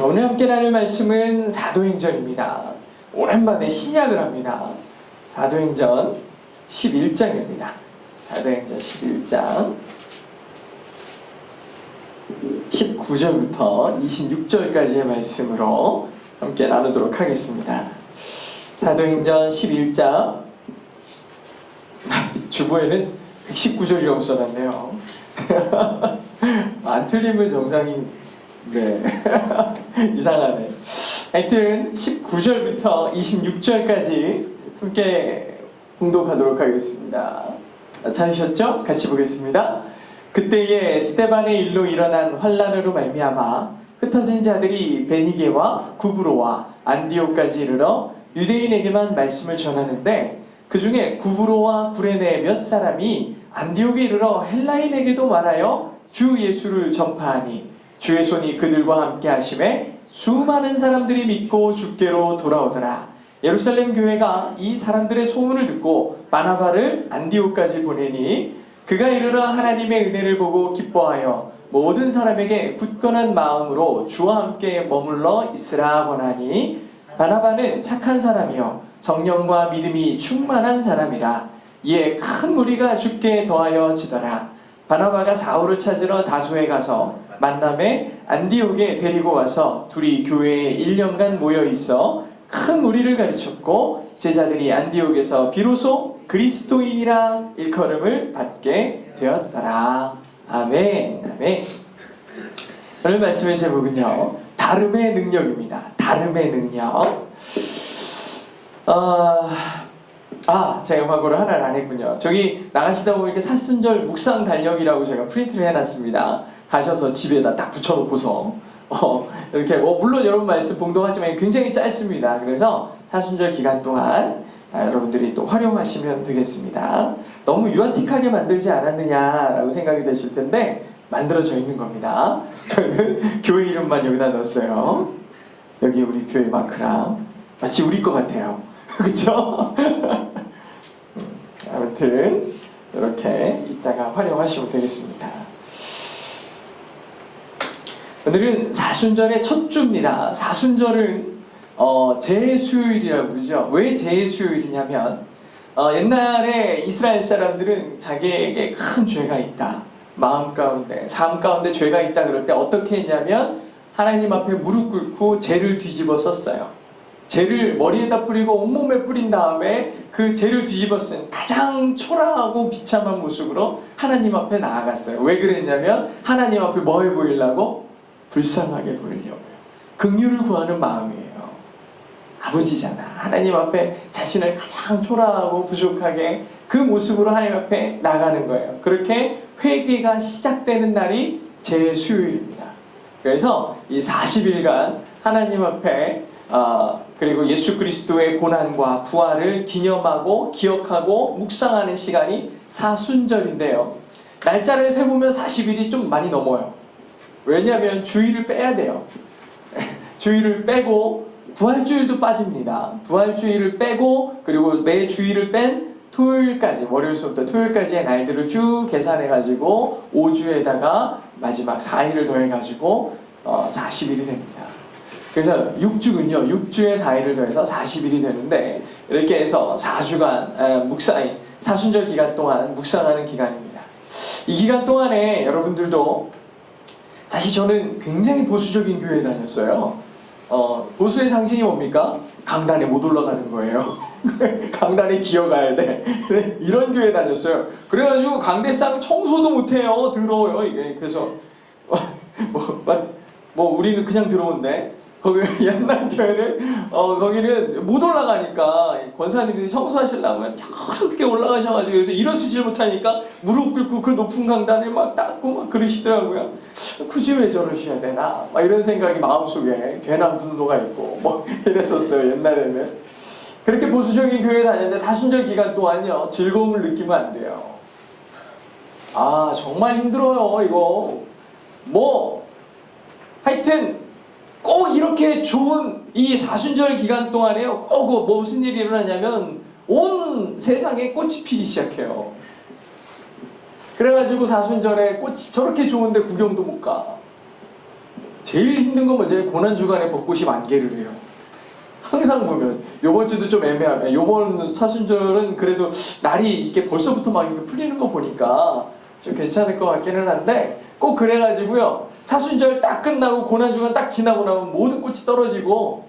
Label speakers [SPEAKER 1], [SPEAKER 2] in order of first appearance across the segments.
[SPEAKER 1] 오늘 함께 나눌 말씀은 사도행전입니다. 오랜만에 신약을 합니다. 사도행전 11장입니다. 사도행전 11장 19절부터 26절까지의 말씀으로 함께 나누도록 하겠습니다. 사도행전 11장 주보에는 119절이라고 써놨네요. 안 틀리면 정상인 네. 이상하네. 하여튼 19절부터 26절까지 함께 봉독하도록 하겠습니다. 찾으셨죠? 같이 보겠습니다. 그때에 스데반의 일로 일어난 환난으로 말미암아 흩어진 자들이 베니게와 구브로와 안디옥까지 이르러 유대인에게만 말씀을 전하는데 그 중에 구브로와 구레네 몇 사람이 안디옥에 이르러 헬라인에게도 말하여 주 예수를 전파하니 주의 손이 그들과 함께 하심에 수많은 사람들이 믿고 주께로 돌아오더라. 예루살렘 교회가 이 사람들의 소문을 듣고 바나바를 안디옥까지 보내니 그가 이르러 하나님의 은혜를 보고 기뻐하여 모든 사람에게 굳건한 마음으로 주와 함께 머물러 있으라 권하니 바나바는 착한 사람이요 성령과 믿음이 충만한 사람이라. 이에 큰 무리가 주께 더하여 지더라. 바나바가 사울을 찾으러 다소에 가서 만남에 안디옥에 데리고 와서 둘이 교회에 1년간 모여 있어 큰 무리를 가르쳤고 제자들이 안디옥에서 비로소 그리스도인이라 일컬음을 받게 되었더라. 아멘. 아멘. 오늘 말씀의 제목은요, 다름의 능력입니다. 다름의 능력. 제가 광고를 하나를 안 했군요. 저기 나가시다 보면 이렇게 사순절 묵상 달력이라고 제가 프린트를 해놨습니다. 가셔서 집에다 딱 붙여놓고서 이렇게 물론 여러분 말씀 봉독하지만 굉장히 짧습니다. 그래서 사순절 기간 동안 여러분들이 또 활용하시면 되겠습니다. 너무 유아틱하게 만들지 않았느냐라고 생각이 되실 텐데 만들어져 있는 겁니다. 저는 교회 이름만 여기다 넣었어요. 여기 우리 교회 마크랑 마치 우리 것 같아요. 그렇죠? 아무튼 이렇게 이따가 활용하시면 되겠습니다. 오늘은 사순절의 첫 주입니다. 사순절은 제수요일이라고 부르죠. 왜 제수요일이냐면 옛날에 이스라엘 사람들은 자기에게 큰 죄가 있다, 마음 가운데, 삶 가운데 죄가 있다 그럴 때 어떻게 했냐면 하나님 앞에 무릎 꿇고 죄를 뒤집어 썼어요. 죄를 머리에다 뿌리고 온몸에 뿌린 다음에 그 죄를 뒤집어 쓴 가장 초라하고 비참한 모습으로 하나님 앞에 나아갔어요. 왜 그랬냐면 하나님 앞에 뭐 해 보이려고? 불쌍하게 보이려고요. 긍휼을 구하는 마음이에요. 아버지잖아. 하나님 앞에 자신을 가장 초라하고 부족하게 그 모습으로 하나님 앞에 나가는 거예요. 그렇게 회개가 시작되는 날이 제수요일입니다. 그래서 이 40일간 하나님 앞에 그리고 예수 그리스도의 고난과 부활을 기념하고 기억하고 묵상하는 시간이 사순절인데요. 날짜를 세보면 40일이 좀 많이 넘어요. 왜냐하면 주일을 빼야 돼요. 주일을 빼고 부활주일도 빠집니다. 부활주일을 빼고 그리고 매 주일을 뺀 토요일까지, 월요일부터 토요일까지의 날들을 쭉 계산해가지고 5주에다가 마지막 4일을 더해가지고 40일이 됩니다. 그래서 6주군요. 6주에 4일을 더해서 40일이 되는데 이렇게 해서 4주간 사순절 기간 동안 묵상하는 기간입니다. 이 기간 동안에 여러분들도 사실 저는 굉장히 보수적인 교회에 다녔어요. 보수의 상징이 뭡니까? 강단에 못 올라가는 거예요. 강단에 기어가야 돼. 이런 교회에 다녔어요. 그래가지고 강대상 청소도 못해요. 더러워요 이게. 그래서 우리는 그냥 들어온대. 거기 옛날 교회는 거기는 못 올라가니까 권사님들이 청소하시려면 이렇게 올라가셔가지고 그래서 일어서지 못하니까 무릎 꿇고 그 높은 강단을 막 닦고 막 그러시더라고요. 굳이 왜 저러셔야 되나? 막 이런 생각이 마음속에 괜한 분노가 있고 뭐 이랬었어요 옛날에는. 그렇게 보수적인 교회에 다녔는데 사순절 기간 동안요 즐거움을 느끼면 안 돼요. 정말 힘들어요 이거. 하여튼 꼭 이렇게 좋은 이 사순절 기간 동안에요 꼭 무슨 일이 일어나냐면 온 세상에 꽃이 피기 시작해요. 그래가지고 사순절에 꽃이 저렇게 좋은데 구경도 못 가. 제일 힘든 건 먼저 고난주간에 벚꽃이 만개를 해요. 항상 보면 요번 주도 좀 애매하면 요번 사순절은 그래도 날이 이렇게 벌써부터 막 이렇게 풀리는 거 보니까 좀 괜찮을 것 같기는 한데 꼭 그래가지고요 사순절 딱 끝나고 고난주간 딱 지나고 나면 모든 꽃이 떨어지고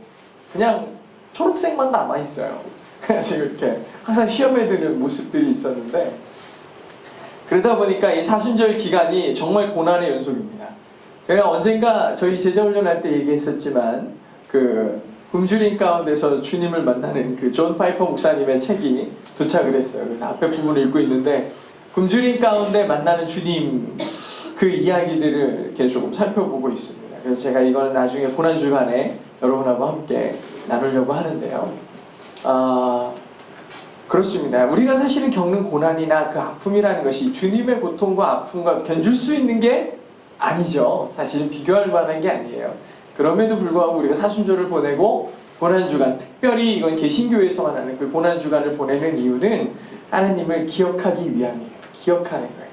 [SPEAKER 1] 그냥 초록색만 남아있어요. 그래서 이렇게 항상 시험에 드는 모습들이 있었는데 그러다 보니까 이 사순절 기간이 정말 고난의 연속입니다. 제가 언젠가 저희 제자훈련할 때 얘기했었지만 그 굶주림 가운데서 주님을 만나는 그 존 파이퍼 목사님의 책이 도착을 했어요. 그래서 앞에 부분을 읽고 있는데 굶주림 가운데 만나는 주님 그 이야기들을 이렇게 조금 살펴보고 있습니다. 그래서 제가 이거는 나중에 고난주간에 여러분하고 함께 나누려고 하는데요. 그렇습니다. 우리가 사실은 겪는 고난이나 그 아픔이라는 것이 주님의 고통과 아픔과 견줄 수 있는 게 아니죠. 사실은 비교할 만한 게 아니에요. 그럼에도 불구하고 우리가 사순절을 보내고 고난주간, 특별히 이건 개신교에서만 하는 그 고난주간을 보내는 이유는 하나님을 기억하기 위함이에요. 기억하는 거예요.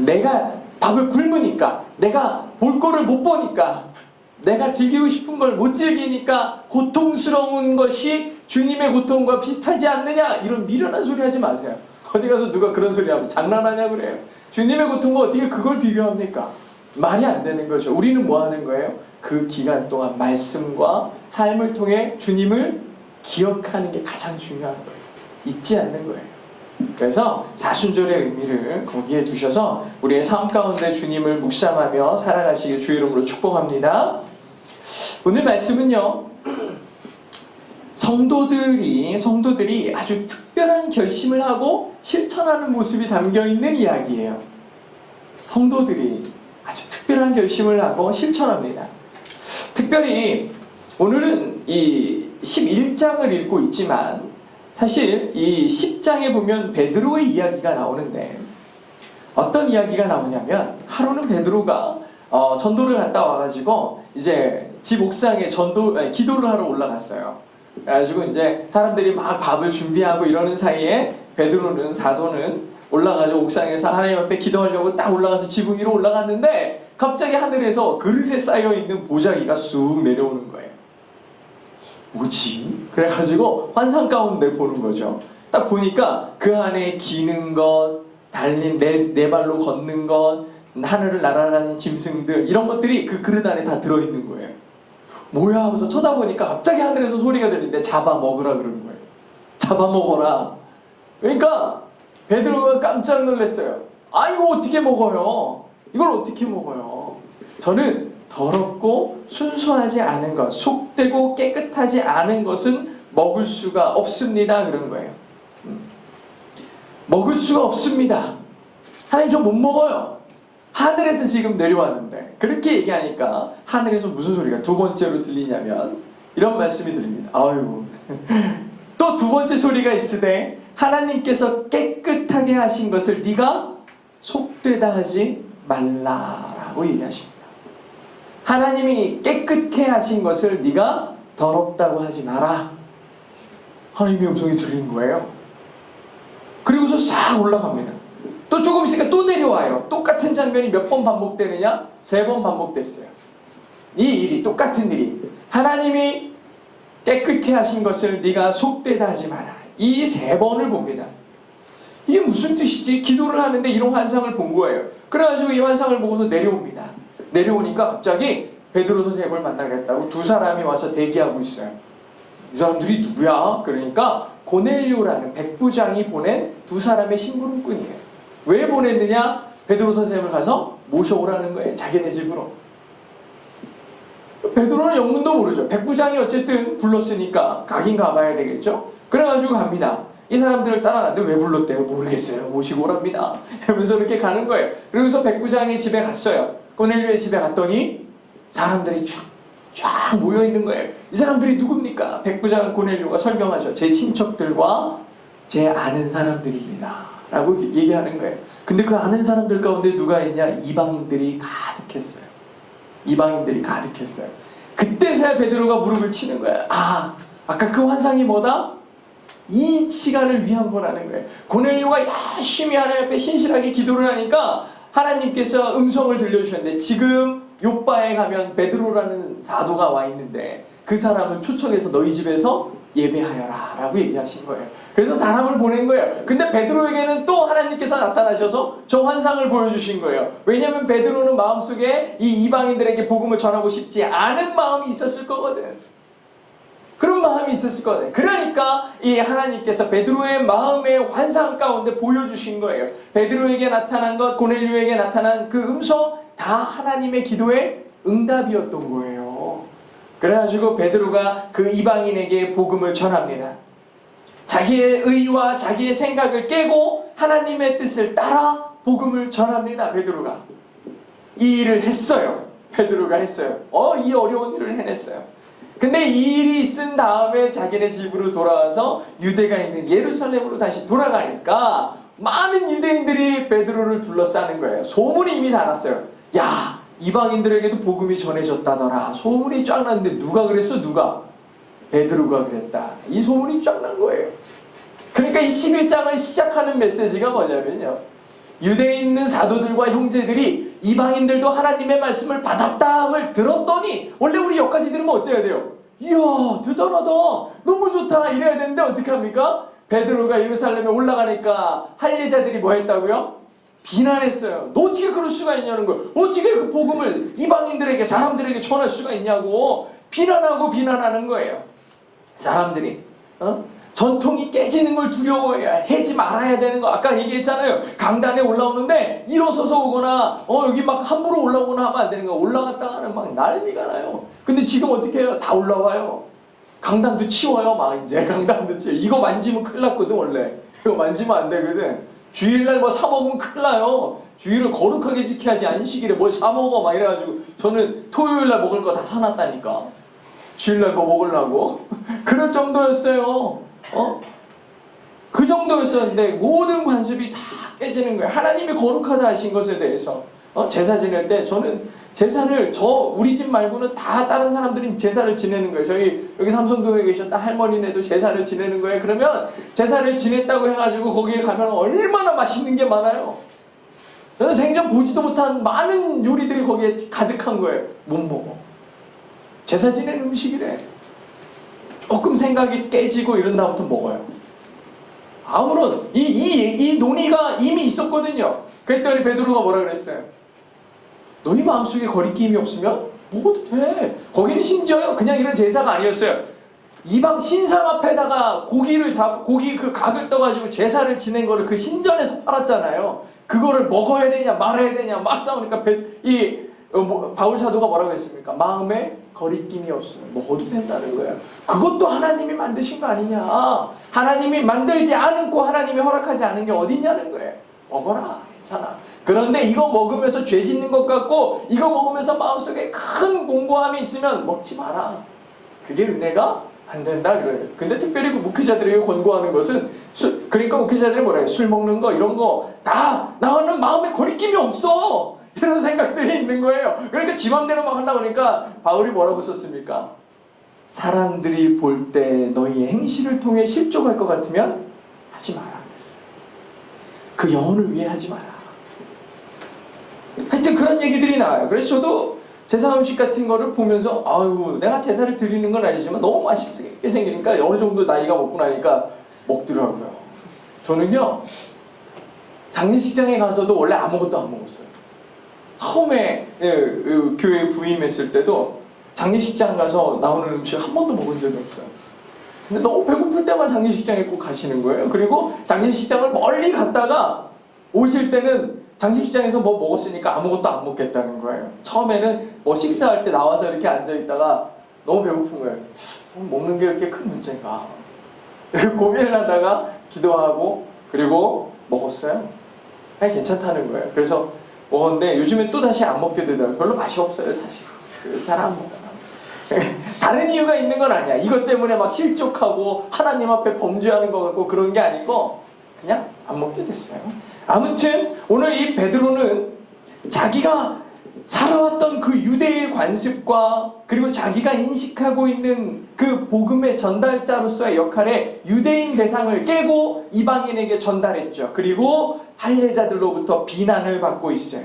[SPEAKER 1] 내가 밥을 굶으니까, 내가 볼 거를 못 보니까, 내가 즐기고 싶은 걸 못 즐기니까 고통스러운 것이 주님의 고통과 비슷하지 않느냐, 이런 미련한 소리 하지 마세요. 어디 가서 누가 그런 소리 하면 장난하냐 그래요. 주님의 고통과 어떻게 그걸 비교합니까? 말이 안 되는 거죠. 우리는 뭐 하는 거예요? 그 기간 동안 말씀과 삶을 통해 주님을 기억하는 게 가장 중요한 거예요. 잊지 않는 거예요. 그래서 사순절의 의미를 거기에 두셔서 우리의 삶 가운데 주님을 묵상하며 살아가시길 주의 이름으로 축복합니다. 오늘 말씀은요, 성도들이 아주 특별한 결심을 하고 실천하는 모습이 담겨있는 이야기예요. 성도들이 아주 특별한 결심을 하고 실천합니다. 특별히 오늘은 이 11장을 읽고 있지만 사실 이 10장에 보면 베드로의 이야기가 나오는데 어떤 이야기가 나오냐면 하루는 베드로가 전도를 갔다 와가지고 이제 집 옥상에 기도를 하러 올라갔어요. 그래가지고 이제 사람들이 막 밥을 준비하고 이러는 사이에 베드로는 사도는 올라가서 옥상에서 하나님 앞에 기도하려고 딱 올라가서 지붕 위로 올라갔는데 갑자기 하늘에서 그릇에 쌓여있는 보자기가 쑥 내려오는 거예요. 뭐지? 그래가지고 환상 가운데 보는 거죠. 딱 보니까 그 안에 기는 것, 달린 네 발로 걷는 것, 하늘을 날아가는 짐승들 이런 것들이 그 그릇 안에 다 들어있는 거예요. 뭐야 하면서 쳐다보니까 갑자기 하늘에서 소리가 들리는데 잡아먹으라 그러는 거예요. 잡아먹어라. 그러니까 베드로가 깜짝 놀랐어요. 아 이거 어떻게 먹어요? 이걸 어떻게 먹어요? 저는 더럽고 순수하지 않은 것, 속되고 깨끗하지 않은 것은 먹을 수가 없습니다. 그런 거예요. 먹을 수가 없습니다. 하나님 저 못 먹어요. 하늘에서 지금 내려왔는데 그렇게 얘기하니까 하늘에서 무슨 소리가 두 번째로 들리냐면 이런 말씀이 들립니다. 아유 또 두 번째 소리가 있으되 하나님께서 깨끗하게 하신 것을 네가 속되다 하지 말라라고 얘기하십니다. 하나님이 깨끗게 하신 것을 네가 더럽다고 하지 마라. 하나님의 음성이 들린 거예요. 그리고서 싹 올라갑니다. 또 조금 있으니까 또 내려와요. 똑같은 장면이 몇 번 반복되느냐? 3번 반복됐어요. 이 일이 똑같은 일이 하나님이 깨끗게 하신 것을 네가 속되다 하지 마라. 이 3번을 봅니다. 이게 무슨 뜻이지? 기도를 하는데 이런 환상을 본 거예요. 그래가지고 이 환상을 보고서 내려옵니다. 내려오니까 갑자기 베드로 선생님을 만나겠다고 두 사람이 와서 대기하고 있어요. 이 사람들이 누구야? 그러니까 고넬료라는 백부장이 보낸 두 사람의 심부름꾼이에요. 왜 보냈느냐? 베드로 선생님을 가서 모셔오라는 거예요. 자기네 집으로. 베드로는 영문도 모르죠. 백부장이 어쨌든 불렀으니까 가긴 가봐야 되겠죠. 그래가지고 갑니다. 이 사람들을 따라가는데 왜 불렀대요? 모르겠어요. 모시고 오랍니다. 하면서 이렇게 가는 거예요. 그래서 백부장의 집에 갔어요. 고넬료의 집에 갔더니 사람들이 쫙 모여있는 거예요. 이 사람들이 누굽니까? 백부장 고넬료가 설명하죠. 제 친척들과 제 아는 사람들입니다. 라고 얘기하는 거예요. 근데 그 아는 사람들 가운데 누가 있냐? 이방인들이 가득했어요. 이방인들이 가득했어요. 그때서야 베드로가 무릎을 치는 거예요. 아, 아까 그 환상이 뭐다? 이 시간을 위한 거라는 거예요. 고넬료가 열심히 하나님 앞에 신실하게 기도를 하니까 하나님께서 음성을 들려주셨는데 지금 요바에 가면 베드로라는 사도가 와 있는데 그 사람을 초청해서 너희 집에서 예배하여라 라고 얘기하신 거예요. 그래서 사람을 보낸 거예요. 근데 베드로에게는 또 하나님께서 나타나셔서 저 환상을 보여주신 거예요. 왜냐하면 베드로는 마음속에 이 이방인들에게 복음을 전하고 싶지 않은 마음이 있었을 거거든. 그런 마음이 있었을 거예요. 그러니까 이 하나님께서 베드로의 마음의 환상 가운데 보여주신 거예요. 베드로에게 나타난 것, 고넬료에게 나타난 그 음성 다 하나님의 기도의 응답이었던 거예요. 그래가지고 베드로가 그 이방인에게 복음을 전합니다. 자기의 의와 자기의 생각을 깨고 하나님의 뜻을 따라 복음을 전합니다. 베드로가 이 일을 했어요. 베드로가 했어요. 이 어려운 일을 해냈어요. 근데 이 일이 있은 다음에 자기네 집으로 돌아와서 유대가 있는 예루살렘으로 다시 돌아가니까 많은 유대인들이 베드로를 둘러싸는 거예요. 소문이 이미 다 났어요. 야, 이방인들에게도 복음이 전해졌다더라. 소문이 쫙 났는데 누가 그랬어? 누가? 베드로가 그랬다. 이 소문이 쫙 난 거예요. 그러니까 이 11장을 시작하는 메시지가 뭐냐면요, 유대에 있는 사도들과 형제들이 이방인들도 하나님의 말씀을 받았다를 들었더니, 원래 우리 여기까지 들으면 어때야 돼요? 이야, 대단하다, 너무 좋다 이래야 되는데 어떻게 합니까? 베드로가 예루살렘에 올라가니까 할례자들이 뭐 했다고요? 비난했어요. 너 어떻게 그럴 수가 있냐는 거예요. 어떻게 그 복음을 이방인들에게, 사람들에게 전할 수가 있냐고 비난하는 거예요. 사람들이 전통이 깨지는 걸 두려워해야, 하지 말아야 되는 거. 아까 얘기했잖아요. 강단에 올라오는데 일어서서 오거나 여기 막 함부로 올라오거나 하면 안 되는 거예요. 올라갔다가는 막 난리가 나요. 근데 지금 어떻게 해요? 다 올라와요. 강단도 치워요. 막 이제 강단도 치워. 이거 만지면 큰일 났거든. 원래 이거 만지면 안 되거든. 주일날 뭐 사먹으면 큰일 나요. 주일을 거룩하게 지켜야지, 안식일에 뭘 사먹어 막 이래가지고 저는 토요일날 먹을 거 다 사놨다니까. 주일날 뭐 먹으려고. 그럴 정도였어요. 그 정도였었는데 모든 관습이 다 깨지는 거예요. 하나님이 거룩하다 하신 것에 대해서 제사 지낼 때, 저는 제사를 우리 집 말고는 다 다른 사람들이 제사를 지내는 거예요. 저희 여기 삼성동에 계셨던 할머니네도 제사를 지내는 거예요. 그러면 제사를 지냈다고 해가지고 거기에 가면 얼마나 맛있는 게 많아요. 저는 생전 보지도 못한 많은 요리들이 거기에 가득한 거예요. 못 먹어. 제사 지낸 음식이래. 조금 생각이 깨지고 이런 다음부터 먹어요. 아무런 이 논의가 이미 있었거든요. 그랬더니 베드로가 뭐라 그랬어요? 너희 마음속에 거리낌이 없으면 먹어도 돼. 거기는 심지어요, 그냥 이런 제사가 아니었어요. 이방 신상 앞에다가 고기 그 각을 떠가지고 제사를 지낸 거를 그 신전에서 팔았잖아요. 그거를 먹어야 되냐 말아야 되냐 막 싸우니까 바울 사도가 뭐라고 했습니까? 마음에 거리낌이 없으면 먹어도 된다는 거예요. 그것도 하나님이 만드신 거 아니냐. 하나님이 만들지 않고 하나님이 허락하지 않은 게 어딨냐는 거예요. 먹어라, 괜찮아. 그런데 이거 먹으면서 죄 짓는 것 같고 이거 먹으면서 마음속에 큰 공고함이 있으면 먹지 마라. 그게 은혜가 안 된다 그래요. 근데 특별히 그 목회자들에게 권고하는 것은 그러니까 목회자들이 뭐라 해요? 술 먹는 거 이런 거 다 나는 마음에 거리낌이 없어. 이런 생각들이 있는 거예요. 그러니까 지 맘대로 막 하려고 하니까 바울이 뭐라고 썼습니까? 사람들이 볼 때 너희의 행실을 통해 실족할 것 같으면 하지 마라 그랬어요. 그 영혼을 위해 하지 마라. 하여튼 그런 얘기들이 나와요. 그래서 저도 제사 음식 같은 거를 보면서 아유, 내가 제사를 드리는 건 아니지만 너무 맛있게 생기니까 어느 정도 나이가 먹고 나니까 먹더라고요. 저는요, 장례식장에 가서도 원래 아무것도 안 먹었어요. 처음에 교회 부임했을 때도 장례식장 가서 나오는 음식 한 번도 먹은 적이 없어요. 근데 너무 배고플 때만 장례식장에 꼭 가시는 거예요. 그리고 장례식장을 멀리 갔다가 오실 때는 장례식장에서 뭐 먹었으니까 아무것도 안 먹겠다는 거예요. 처음에는 뭐 식사할 때 나와서 이렇게 앉아있다가 너무 배고픈 거예요. 먹는 게 이렇게 큰 문제인가. 고민을 하다가 기도하고 그리고 먹었어요. 그냥 괜찮다는 거예요. 그래서 먹었는데 요즘엔 또 다시 안 먹게 되더라고요. 별로 맛이 없어요, 사실. 잘 안 먹어요. 다른 이유가 있는 건 아니야. 이것 때문에 막 실족하고 하나님 앞에 범죄하는 것 같고 그런 게 아니고 그냥 안 먹게 됐어요. 아무튼 오늘 이 베드로는 자기가 살아왔던 그 유대의 관습과 그리고 자기가 인식하고 있는 그 복음의 전달자로서의 역할에 유대인 대상을 깨고 이방인에게 전달했죠. 그리고 할례자들로부터 비난을 받고 있어요.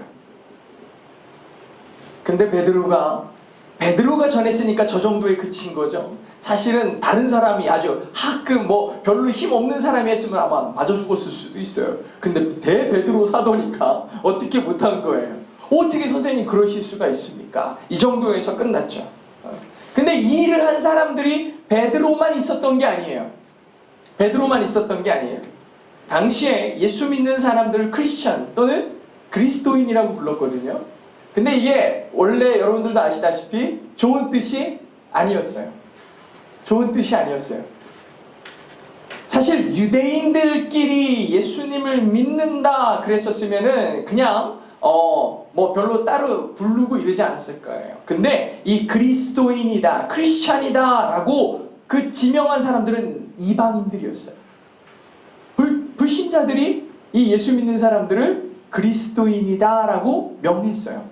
[SPEAKER 1] 근데 베드로가 전했으니까 저 정도에 그친 거죠. 사실은 다른 사람이 아주 하끔 별로 힘 없는 사람이 했으면 아마 맞아 죽었을 수도 있어요. 근데 베드로 사도니까 어떻게 못한 거예요. 어떻게 선생님 그러실 수가 있습니까? 이 정도에서 끝났죠. 근데 이 일을 한 사람들이 베드로만 있었던 게 아니에요. 베드로만 있었던 게 아니에요. 당시에 예수 믿는 사람들을 크리스천 또는 그리스도인이라고 불렀거든요. 근데 이게 원래 여러분들도 아시다시피 좋은 뜻이 아니었어요. 좋은 뜻이 아니었어요. 사실 유대인들끼리 예수님을 믿는다 그랬었으면은 그냥 별로 따로 부르고 이러지 않았을 거예요. 근데 이 그리스도인이다, 크리스찬이다 라고 그 지명한 사람들은 이방인들이었어요. 불신자들이 이 예수 믿는 사람들을 그리스도인이다 라고 명했어요.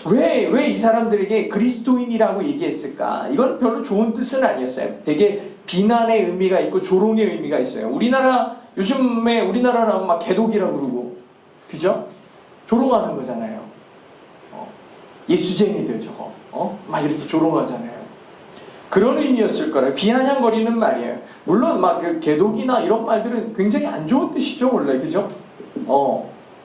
[SPEAKER 1] 왜 이 사람들에게 그리스도인이라고 얘기했을까? 이건 별로 좋은 뜻은 아니었어요. 되게 비난의 의미가 있고 조롱의 의미가 있어요. 요즘에 우리나라는 막 개독이라고 그러고, 그죠? 조롱하는 거잖아요. 예수쟁이들 저거, 막 이렇게 조롱하잖아요. 그런 의미였을 거라요. 비아냥거리는 말이에요. 물론 막 개독이나 이런 말들은 굉장히 안 좋은 뜻이죠, 원래, 그죠?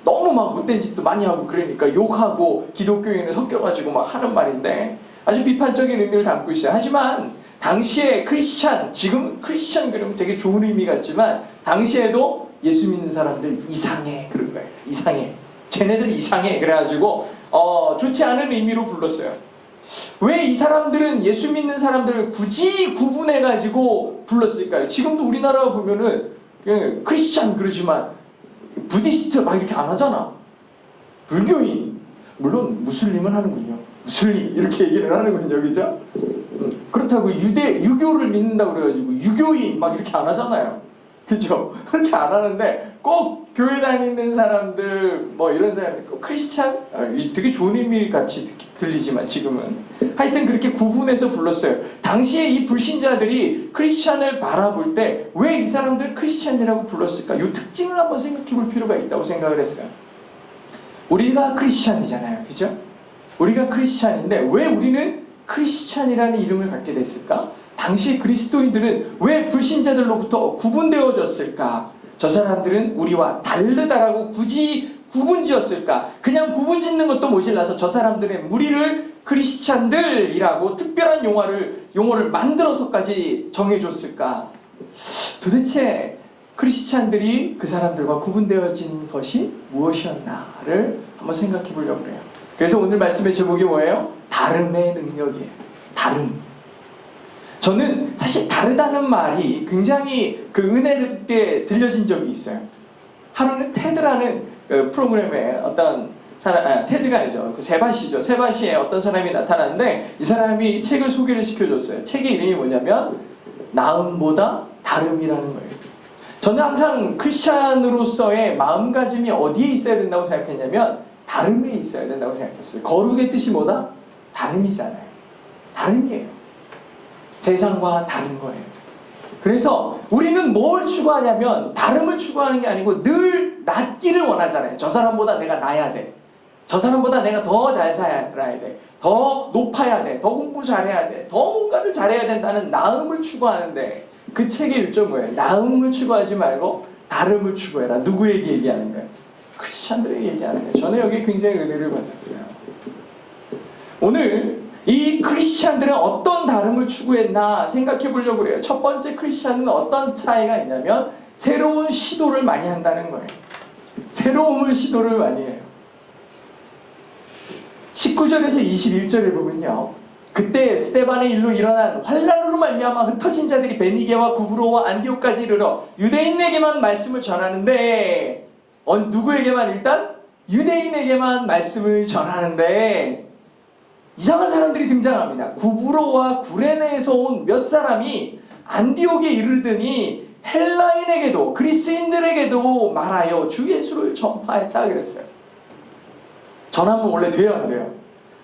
[SPEAKER 1] 너무 막 못된 짓도 많이 하고 그러니까 욕하고 기독교인을 섞여가지고 막 하는 말인데 아주 비판적인 의미를 담고 있어요. 하지만 당시에 크리스찬, 지금 크리스찬 그러면 되게 좋은 의미 같지만 당시에도 예수 믿는 사람들 이상해 그런 거예요. 이상해. 쟤네들 이상해. 그래가지고 좋지 않은 의미로 불렀어요. 왜 이 사람들은 예수 믿는 사람들을 굳이 구분해가지고 불렀을까요? 지금도 우리나라 보면은 크리스찬 그러지만 부디스트 막 이렇게 안 하잖아. 불교인, 물론 무슬림은 하는군요. 무슬림 이렇게 얘기를 하는군요, 그죠? 그렇다고 유교를 믿는다고 그래가지고 유교인 막 이렇게 안 하잖아요, 그죠? 그렇게 안 하는데 꼭 교회 다니는 사람들 이런 사람들 꼭 크리스찬 되게 좋은 의미 같이 들리지만 지금은 하여튼 그렇게 구분해서 불렀어요. 당시에 이 불신자들이 크리스찬을 바라볼 때 왜 이 사람들 크리스찬이라고 불렀을까? 이 특징을 한번 생각해 볼 필요가 있다고 생각을 했어요. 우리가 크리스찬이잖아요, 그죠? 우리가 크리스찬인데 왜 우리는 크리스찬이라는 이름을 갖게 됐을까? 당시 그리스도인들은 왜 불신자들로부터 구분되어졌을까? 저 사람들은 우리와 다르다라고 굳이 구분지었을까? 그냥 구분짓는 것도 모자라서 저 사람들은 우리를 크리스찬들이라고 특별한 용어를 만들어서까지 정해줬을까? 도대체 크리스찬들이 그 사람들과 구분되어진 것이 무엇이었나를 한번 생각해 보려고 해요. 그래서 오늘 말씀의 제목이 뭐예요? 다름의 능력이에요. 다름. 저는 사실 다르다는 말이 굉장히 은혜롭게 들려진 적이 있어요. 하루는 테드라는 프로그램에 어떤 사람, 테드가 아니죠. 세바시죠. 세바시에 어떤 사람이 나타났는데 이 사람이 책을 소개를 시켜줬어요. 책의 이름이 뭐냐면 나음보다 다름이라는 거예요. 저는 항상 크리스찬으로서의 마음가짐이 어디에 있어야 된다고 생각했냐면 다름에 있어야 된다고 생각했어요. 거룩의 뜻이 뭐다? 다름이잖아요. 다름이에요. 세상과 다른 거예요. 그래서 우리는 뭘 추구하냐면 다름을 추구하는 게 아니고 늘 낫기를 원하잖아요. 저 사람보다 내가 나야 돼. 저 사람보다 내가 더 잘 살아야 돼. 더 높아야 돼. 더 공부 잘해야 돼. 더 뭔가를 잘해야 된다는 나음을 추구하는데 그 책의 일종은 뭐예요? 나음을 추구하지 말고 다름을 추구해라. 누구에게 얘기하는 거예요? 크리스찬들에게 얘기하는 거예요. 저는 여기에 굉장히 은혜를 받았어요. 오늘 이 크리스찬들은 어떤 다름을 추구했나 생각해 보려고 그래요. 첫 번째 크리스찬은 어떤 차이가 있냐면 새로운 시도를 많이 한다는 거예요. 새로운 시도를 많이 해요. 19절에서 21절에 보면요. 그때 스데반의 일로 일어난 환난으로 말미암아 흩어진 자들이 베니게와 구브로와 안디옥까지 이르러 유대인에게만 말씀을 전하는데 누구에게만 일단? 유대인에게만 말씀을 전하는데 이상한 사람들이 등장합니다. 구브로와 구레네에서 온 몇 사람이 안디옥에 이르더니 헬라인에게도 그리스인들에게도 말하여 주 예수를 전파했다 그랬어요. 전하면 원래 돼요, 안 돼요?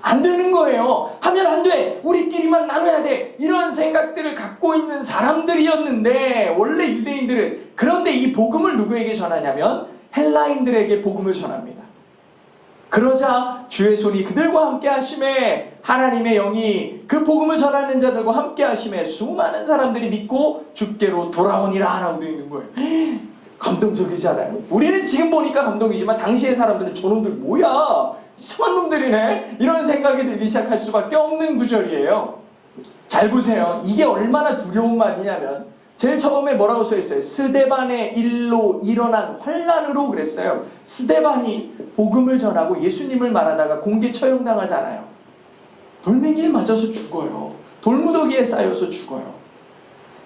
[SPEAKER 1] 안 되는 거예요. 하면 안 돼. 우리끼리만 나눠야 돼. 이런 생각들을 갖고 있는 사람들이었는데 원래 유대인들은 그런데 이 복음을 누구에게 전하냐면 헬라인들에게 복음을 전합니다. 그러자 주의 손이 그들과 함께 하심에 하나님의 영이 그 복음을 전하는 자들과 함께 하심에 수많은 사람들이 믿고 주께로 돌아오니라 라고 되어 있는 거예요. 감동적이잖아요. 우리는 지금 보니까 감동이지만 당시의 사람들은 저놈들 뭐야? 이상한 놈들이네? 이런 생각이 들기 시작할 수밖에 없는 구절이에요. 잘 보세요. 이게 얼마나 두려운 말이냐면 제일 처음에 뭐라고 써있어요? 스데반의 일로 일어난 환란으로 그랬어요. 스데반이 복음을 전하고 예수님을 말하다가 공개 처형당하잖아요. 돌멩이에 맞아서 죽어요. 돌무더기에 쌓여서 죽어요.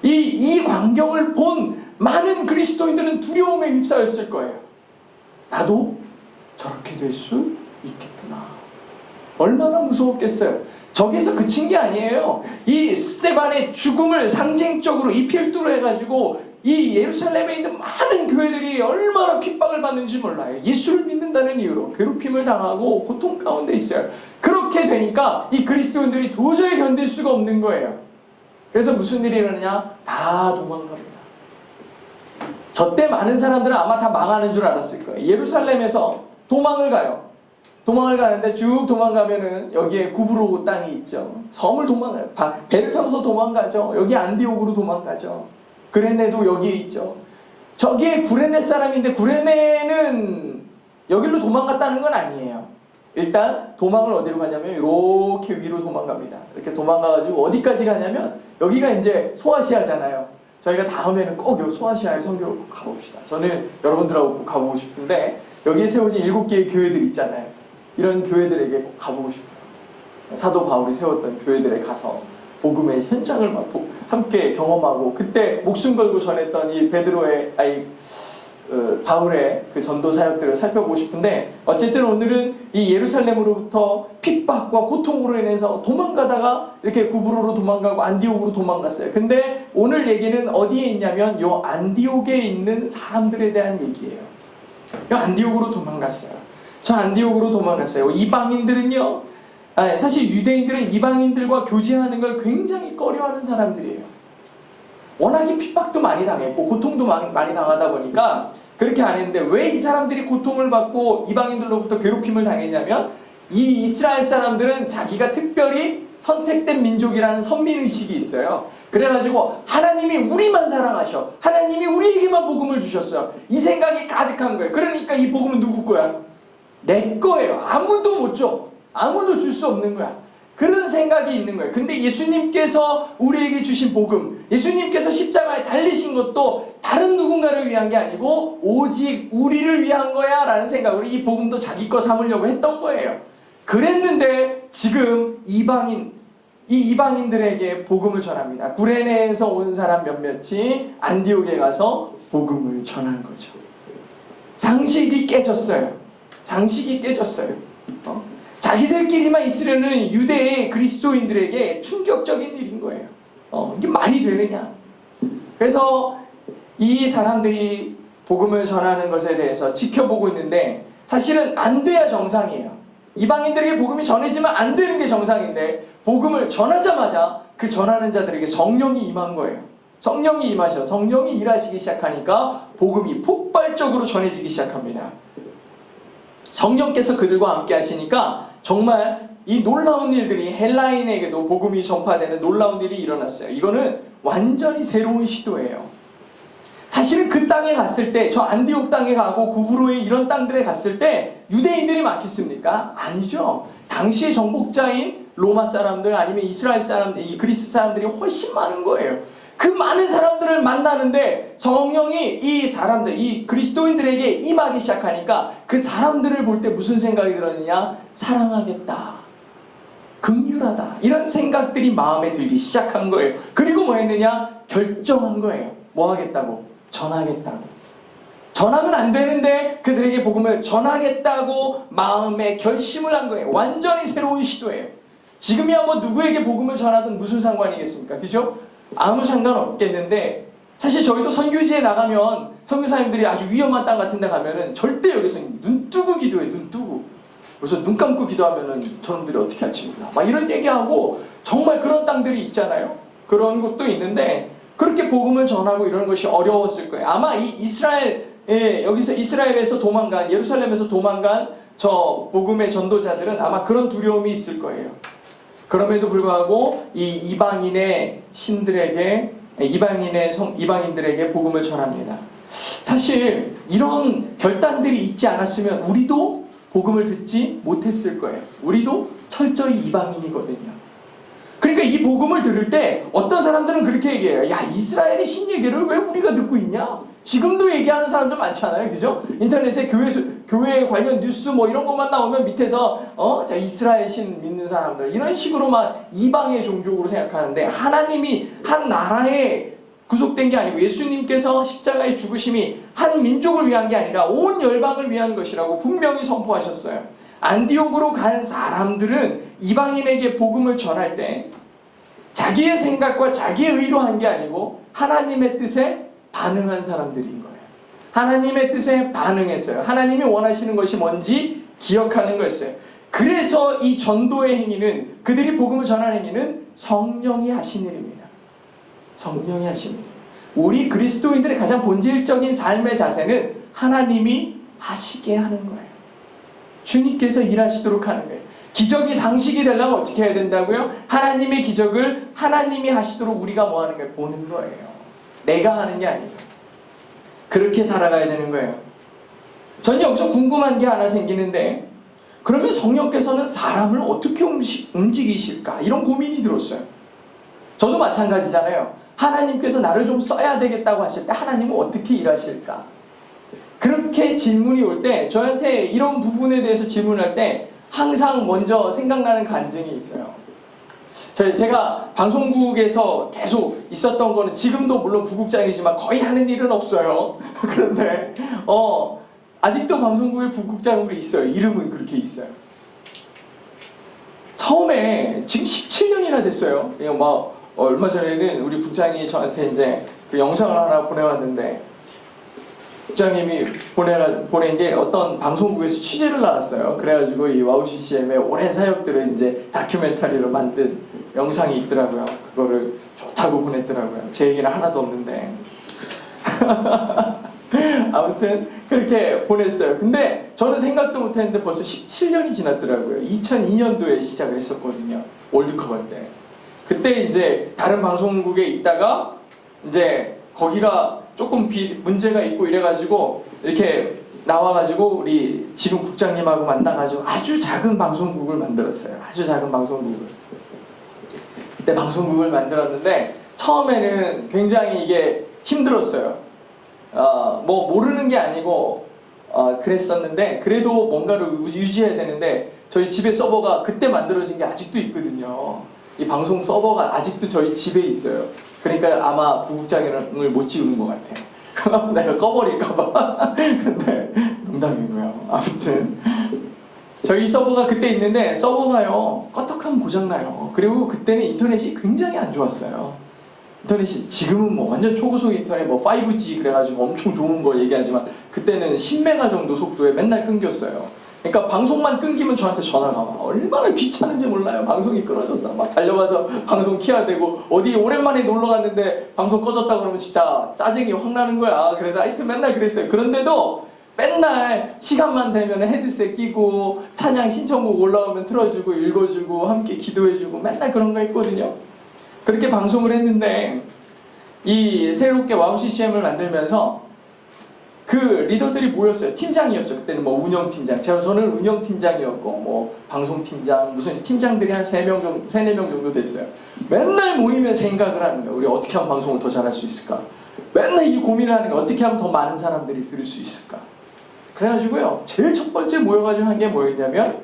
[SPEAKER 1] 이 광경을 본 많은 그리스도인들은 두려움에 휩싸였을 거예요. 나도 저렇게 될 수 있겠구나. 얼마나 무서웠겠어요. 저기서 그친 게 아니에요. 이 스데반의 죽음을 상징적으로 이 필두로 해가지고 이 예루살렘에 있는 많은 교회들이 얼마나 핍박을 받는지 몰라요. 예수를 믿는다는 이유로 괴롭힘을 당하고 고통 가운데 있어요. 그렇게 되니까 이 그리스도인들이 도저히 견딜 수가 없는 거예요. 그래서 무슨 일이 일어나냐? 다 도망갑니다. 저때 많은 사람들은 아마 다 망하는 줄 알았을 거예요. 예루살렘에서 도망을 가요. 도망을 가는데 쭉 도망가면은 여기에 구브로 땅이 있죠. 섬을 도망가요. 배를 타고서 도망가죠. 여기 안디옥으로 도망가죠. 구레네도 여기에 있죠. 저기에 구레네 사람인데 구레네는 여기로 도망갔다는 건 아니에요. 일단 도망을 어디로 가냐면 이렇게 위로 도망갑니다. 이렇게 도망가가지고 어디까지 가냐면 여기가 이제 소아시아잖아요. 저희가 다음에는 꼭 요 소아시아의 선교를 꼭 가봅시다. 저는 여러분들하고 꼭 가보고 싶은데 여기에 세워진 7개의 교회들 있잖아요. 이런 교회들에게 꼭 가보고 싶어요. 사도 바울이 세웠던 교회들에 가서 복음의 현장을 함께 경험하고 그때 목숨 걸고 전했던 이 바울의 그 전도 사역들을 살펴보고 싶은데 어쨌든 오늘은 이 예루살렘으로부터 핍박과 고통으로 인해서 도망가다가 이렇게 구브로로 도망가고 안디옥으로 도망갔어요. 근데 오늘 얘기는 어디에 있냐면 요 안디옥에 있는 사람들에 대한 얘기예요. 요 안디옥으로 도망갔어요. 저 안디옥으로 도망갔어요. 이방인들은요, 사실 유대인들은 이방인들과 교제하는 걸 굉장히 꺼려하는 사람들이에요. 워낙에 핍박도 많이 당했고 고통도 많이 당하다 보니까 그렇게 안 했는데 왜 이 사람들이 고통을 받고 이방인들로부터 괴롭힘을 당했냐면 이 이스라엘 사람들은 자기가 특별히 선택된 민족이라는 선민의식이 있어요. 그래가지고 하나님이 우리만 사랑하셔. 하나님이 우리에게만 복음을 주셨어요. 이 생각이 가득한 거예요. 그러니까 이 복음은 누구 거야? 내 거예요. 아무도 못 줘. 아무도 줄 수 없는 거야. 그런 생각이 있는 거예요. 근데 예수님께서 우리에게 주신 복음, 예수님께서 십자가에 달리신 것도 다른 누군가를 위한 게 아니고 오직 우리를 위한 거야 라는 생각으로 이 복음도 자기 거 삼으려고 했던 거예요. 그랬는데 지금 이방인들에게 복음을 전합니다. 구레네에서 온 사람 몇몇이 안디옥에 가서 복음을 전한 거죠. 상식이 깨졌어요. 상식이 깨졌어요. 자기들끼리만 있으려는 유대의 그리스도인들에게 충격적인 일인 거예요. 이게 말이 되느냐. 그래서 이 사람들이 복음을 전하는 것에 대해서 지켜보고 있는데 사실은 안 돼야 정상이에요. 이방인들에게 복음이 전해지면 안 되는 게 정상인데 복음을 전하자마자 그 전하는 자들에게 성령이 임한 거예요. 성령이 임하셔. 성령이 일하시기 시작하니까 복음이 폭발적으로 전해지기 시작합니다. 성령께서 그들과 함께 하시니까 정말 이 놀라운 일들이 헬라인에게도 복음이 전파되는 놀라운 일이 일어났어요. 이거는 완전히 새로운 시도예요. 사실은 그 땅에 갔을 때, 저 안디옥 땅에 가고 구브로의 이런 땅들에 갔을 때 유대인들이 많겠습니까? 아니죠. 당시의 정복자인 로마 사람들 아니면 이스라엘 사람들, 이 그리스 사람들이 훨씬 많은 거예요. 그 많은 사람들을 만나는데 성령이 이 사람들, 이 그리스도인들에게 임하기 시작하니까 그 사람들을 볼 때 무슨 생각이 들었느냐? 사랑하겠다. 긍휼하다. 이런 생각들이 마음에 들기 시작한 거예요. 그리고 뭐 했느냐? 결정한 거예요. 뭐 하겠다고? 전하겠다고. 전하면 안 되는데 그들에게 복음을 전하겠다고 마음에 결심을 한 거예요. 완전히 새로운 시도예요. 지금이야 뭐 누구에게 복음을 전하든 무슨 상관이겠습니까? 그죠? 아무 상관없겠는데 사실 저희도 선교지에 나가면 선교사님들이 아주 위험한 땅 같은 데 가면은 절대 여기서 눈 뜨고 기도해. 눈 뜨고. 그래서 눈 감고 기도하면은 저놈들이 어떻게 할지구나 막 이런 얘기하고 정말 그런 땅들이 있잖아요. 그런 곳도 있는데 그렇게 복음을 전하고 이런 것이 어려웠을 거예요. 아마 이 여기서 이스라엘에서 도망간, 예루살렘에서 도망간 저 복음의 전도자들은 아마 그런 두려움이 있을 거예요. 그럼에도 불구하고 이 이방인의 신들에게, 이방인들에게 복음을 전합니다. 사실 이런 결단들이 있지 않았으면 우리도 복음을 듣지 못했을 거예요. 우리도 철저히 이방인이거든요. 그러니까 이 복음을 들을 때 어떤 사람들은 그렇게 얘기해요. 야, 이스라엘의 신 얘기를 왜 우리가 듣고 있냐? 지금도 얘기하는 사람들 많잖아요. 그죠? 인터넷에 교회 관련 뉴스 뭐 이런 것만 나오면 밑에서 자, 이스라엘 신 믿는 사람들 이런 식으로만 이방의 종족으로 생각하는데, 하나님이 한 나라에 구속된 게 아니고 예수님께서 십자가의 죽으심이 한 민족을 위한 게 아니라 온 열방을 위한 것이라고 분명히 선포하셨어요. 안디옥으로 간 사람들은 이방인에게 복음을 전할 때 자기의 생각과 자기의 의로 한 게 아니고 하나님의 뜻에 반응한 사람들인 거예요. 하나님의 뜻에 반응했어요. 하나님이 원하시는 것이 뭔지 기억하는 거였어요. 그래서 이 전도의 행위는, 그들이 복음을 전하는 행위는 성령이 하신 일입니다. 성령이 하신 일. 우리 그리스도인들의 가장 본질적인 삶의 자세는 하나님이 하시게 하는 거예요. 주님께서 일하시도록 하는 거예요. 기적이 상식이 되려면 어떻게 해야 된다고요? 하나님의 기적을 하나님이 하시도록 우리가 뭐 하는 거예요? 보는 거예요. 내가 하는 게 아니고. 그렇게 살아가야 되는 거예요. 전 여기서 궁금한 게 하나 생기는데, 그러면 성령께서는 사람을 어떻게 움직이실까? 이런 고민이 들었어요. 저도 마찬가지잖아요. 하나님께서 나를 좀 써야 되겠다고 하실 때 하나님은 어떻게 일하실까? 그렇게 질문이 올 때, 저한테 이런 부분에 대해서 질문할 때 항상 먼저 생각나는 간증이 있어요. 제가 방송국에서 계속 있었던 거는, 지금도 물론 부국장이지만 거의 하는 일은 없어요. 그런데 아직도 방송국에 부국장으로 있어요. 이름은 그렇게 있어요. 처음에 지금 17년이나 됐어요. 막 얼마 전에는 우리 국장이 저한테 이제 그 영상을 하나 보내왔는데, 국장님이 보낸 게 어떤 방송국에서 취재를 나왔어요. 그래가지고 이 와우 CCM의 오랜 사역들을 이제 다큐멘터리로 만든 영상이 있더라고요. 그거를 좋다고 보냈더라고요. 제 얘기는 하나도 없는데. 아무튼 그렇게 보냈어요. 근데 저는 생각도 못했는데 벌써 17년이 지났더라고요. 2002년도에 시작을 했었거든요. 월드컵 할 때. 그때 이제 다른 방송국에 있다가 이제 거기가 조금 문제가 있고 이래가지고 이렇게 나와가지고 우리 지금 국장님하고 만나가지고 아주 작은 방송국을 만들었어요. 아주 작은 방송국을. 그때 방송국을 만들었는데 처음에는 굉장히 이게 힘들었어요. 뭐 모르는 게 아니고 그랬었는데, 그래도 뭔가를 유지해야 되는데 저희 집에 서버가 그때 만들어진 게 아직도 있거든요. 이 방송 서버가 아직도 저희 집에 있어요. 그러니까 아마 부국장을 못 지우는 것 같아요. 내가 꺼버릴까봐. 근데 농담이고요. 아무튼 저희 서버가 그때 있는데 서버가요 껐떡하면 고장나요. 그리고 그때는 인터넷이 굉장히 안 좋았어요. 인터넷이 지금은 뭐 완전 초고속 인터넷 뭐 5G 그래가지고 엄청 좋은 거 얘기하지만 그때는 10메가 정도 속도에 맨날 끊겼어요. 그러니까 방송만 끊기면 저한테 전화가 와. 얼마나 귀찮은지 몰라요. 방송이 끊어졌어. 막 달려가서 방송 켜야 되고, 어디 오랜만에 놀러 갔는데 방송 꺼졌다 그러면 진짜 짜증이 확 나는 거야. 그래서 하여튼 맨날 그랬어요. 그런데도 맨날 시간만 되면 헤드셋 끼고 찬양 신청곡 올라오면 틀어주고 읽어주고 함께 기도해주고 맨날 그런 거 했거든요. 그렇게 방송을 했는데, 이 새롭게 와우 CCM을 만들면서 그 리더들이 모였어요. 팀장이었죠. 그때는 뭐 운영팀장, 저는 운영팀장이었고 뭐 방송팀장, 무슨 팀장들이 한 3명 정도, 3, 4명 정도 됐어요. 맨날 모이면 생각을 하는 거예요. 우리 어떻게 하면 방송을 더 잘할 수 있을까? 맨날 이 고민을 하는 거예요. 어떻게 하면 더 많은 사람들이 들을 수 있을까? 그래가지고요, 제일 첫 번째 모여가지고 한 게 뭐였냐면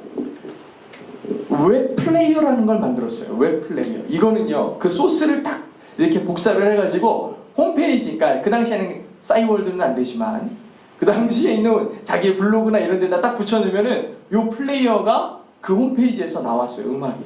[SPEAKER 1] 웹플레이어라는 걸 만들었어요. 웹플레이어. 이거는요, 그 소스를 딱 이렇게 복사를 해가지고 홈페이지, 그러니까 그 당시에는 싸이월드는 안 되지만 그 당시에 있는 자기의 블로그나 이런 데다 딱 붙여놓으면은 요 플레이어가 그 홈페이지에서 나왔어요. 음악이.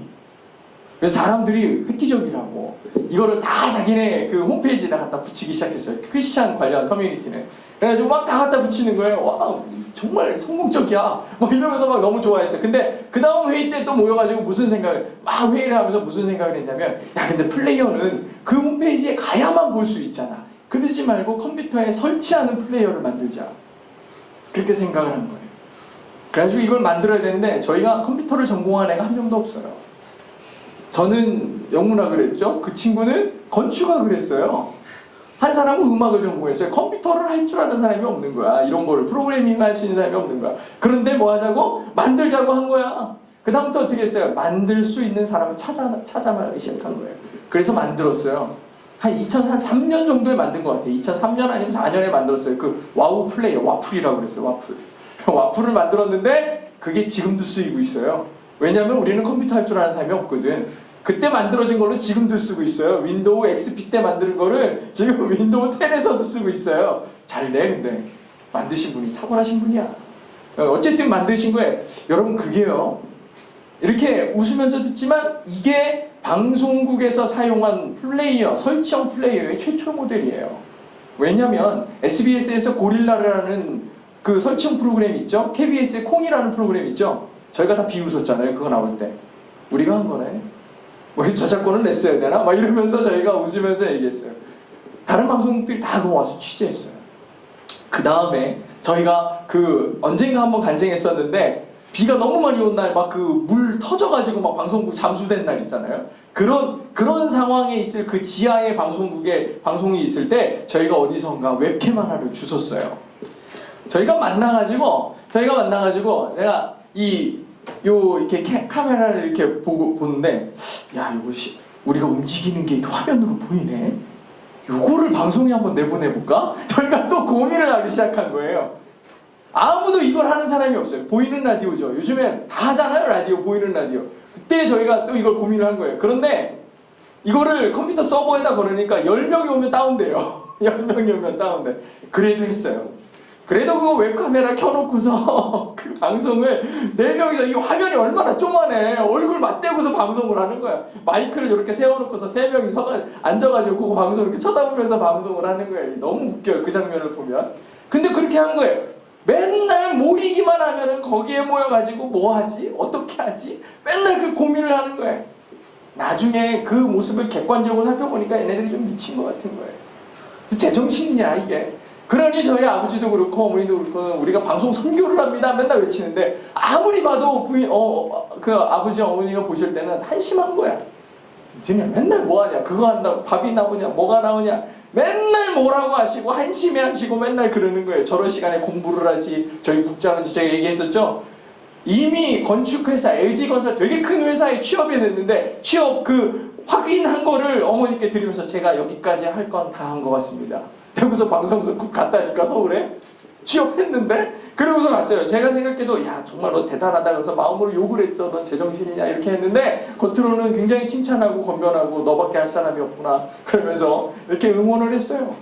[SPEAKER 1] 그래서 사람들이 획기적이라고 이거를 다 자기네 그 홈페이지에다 갖다 붙이기 시작했어요. 크리스찬 관련 커뮤니티는. 그래가지고 막 다 갖다 붙이는 거예요. 와, 정말 성공적이야. 막 이러면서 막 너무 좋아했어요. 근데 그 다음 회의 때 또 모여가지고 무슨 생각을, 막 회의를 하면서 무슨 생각을 했냐면, 야, 근데 플레이어는 그 홈페이지에 가야만 볼 수 있잖아. 그러지 말고 컴퓨터에 설치하는 플레이어를 만들자. 그렇게 생각을 한 거예요. 그래가지고 이걸 만들어야 되는데 저희가 컴퓨터를 전공한 애가 한 명도 없어요. 저는 영문학을 했죠. 그 친구는 건축학을 했어요. 한 사람은 음악을 전공했어요. 컴퓨터를 할 줄 아는 사람이 없는 거야. 이런 거를 프로그래밍 할 수 있는 사람이 없는 거야. 그런데 뭐 하자고? 만들자고 한 거야. 그 다음부터 어떻게 했어요? 만들 수 있는 사람을 찾아나가기 시작한 거예요. 그래서 만들었어요. 한 2003년 정도에 만든 것 같아요. 2003년 아니면 4년에 만들었어요. 그 와우 플레이어, 와플이라고 그랬어요. 와플. 와플을 만들었는데 그게 지금도 쓰이고 있어요. 왜냐하면 우리는 컴퓨터 할 줄 아는 사람이 없거든. 그때 만들어진 걸로 지금도 쓰고 있어요. 윈도우 XP 때 만드는 거를 지금 윈도우 10에서도 쓰고 있어요. 잘 돼, 근데. 만드신 분이 탁월하신 분이야. 어쨌든 만드신 거예요. 여러분, 그게요. 이렇게 웃으면서 듣지만 이게 방송국에서 사용한 플레이어, 설치형 플레이어의 최초 모델이에요. 왜냐면 SBS에서 고릴라라는 그 설치형 프로그램 있죠? KBS의 콩이라는 프로그램 있죠? 저희가 다 비웃었잖아요. 그거 나올 때. 우리가 한 거네. 왜 저작권을 냈어야 되나? 막 이러면서 저희가 웃으면서 얘기했어요. 다른 방송국들이 다 그거 와서 취재했어요. 그 다음에 저희가 그 언젠가 한번 간증했었는데 비가 너무 많이 온 날 막 그 물 터져가지고 막 방송국 잠수된 날 있잖아요. 그런 상황에 있을 그 지하의 방송국에 방송이 있을 때 저희가 어디선가 웹캠 하나를 주웠어요. 저희가 만나가지고 내가 이렇게 카메라를 이렇게 보는데 야 이거 우리가 움직이는 게 이렇게 화면으로 보이네. 요거를 방송에 한번 내보내볼까? 저희가 또 고민을 하기 시작한 거예요. 아무도 이걸 하는 사람이 없어요. 보이는 라디오죠. 요즘에 다 하잖아요. 라디오, 보이는 라디오. 그때 저희가 또 이걸 고민을 한 거예요. 그런데 이거를 컴퓨터 서버에다 걸으니까 10명이 오면 다운돼요. 10명이 오면 다운돼. 그래도 했어요. 그래도 그 웹카메라 켜놓고서 그 방송을 4명이서 이 화면이 얼마나 쪼만해. 얼굴 맞대고서 방송을 하는 거야. 마이크를 이렇게 세워놓고서 3명이 앉아가지고 그거 방송을 이렇게 쳐다보면서 방송을 하는 거예요. 너무 웃겨요. 그 장면을 보면. 근데 그렇게 한 거예요. 맨날 모이기만 하면은 거기에 모여가지고 뭐 하지? 어떻게 하지? 맨날 그 고민을 하는 거예요. 나중에 그 모습을 객관적으로 살펴보니까 얘네들이 좀 미친 것 같은 거예요. 제정신이냐 이게. 그러니 저희 아버지도 그렇고 어머니도 그렇고 우리가 방송 선교를 합니다 맨날 외치는데 아무리 봐도 그 아버지 어머니가 보실 때는 한심한 거야. 니네 맨날 뭐하냐, 그거 한다고 밥이 나오냐, 뭐가 나오냐, 맨날 뭐라고 하시고 한심해 하시고 맨날 그러는 거예요. 저런 시간에 공부를 하지. 저희 국장은 제가 얘기했었죠. 이미 건축회사 LG건설 되게 큰 회사에 취업이 됐는데 취업 그 확인한 거를 어머니께 드리면서 제가 여기까지 할 건 다 한 것 같습니다. 그러고서 방송국 갔다니까 서울에 취업했는데 그러고서 갔어요. 제가 생각해도 야 정말 너 대단하다 그래서 마음으로 욕을 했죠. 넌 제정신이냐 이렇게 했는데 겉으로는 굉장히 칭찬하고 건변하고 너밖에 할 사람이 없구나 그러면서 이렇게 응원을 했어요.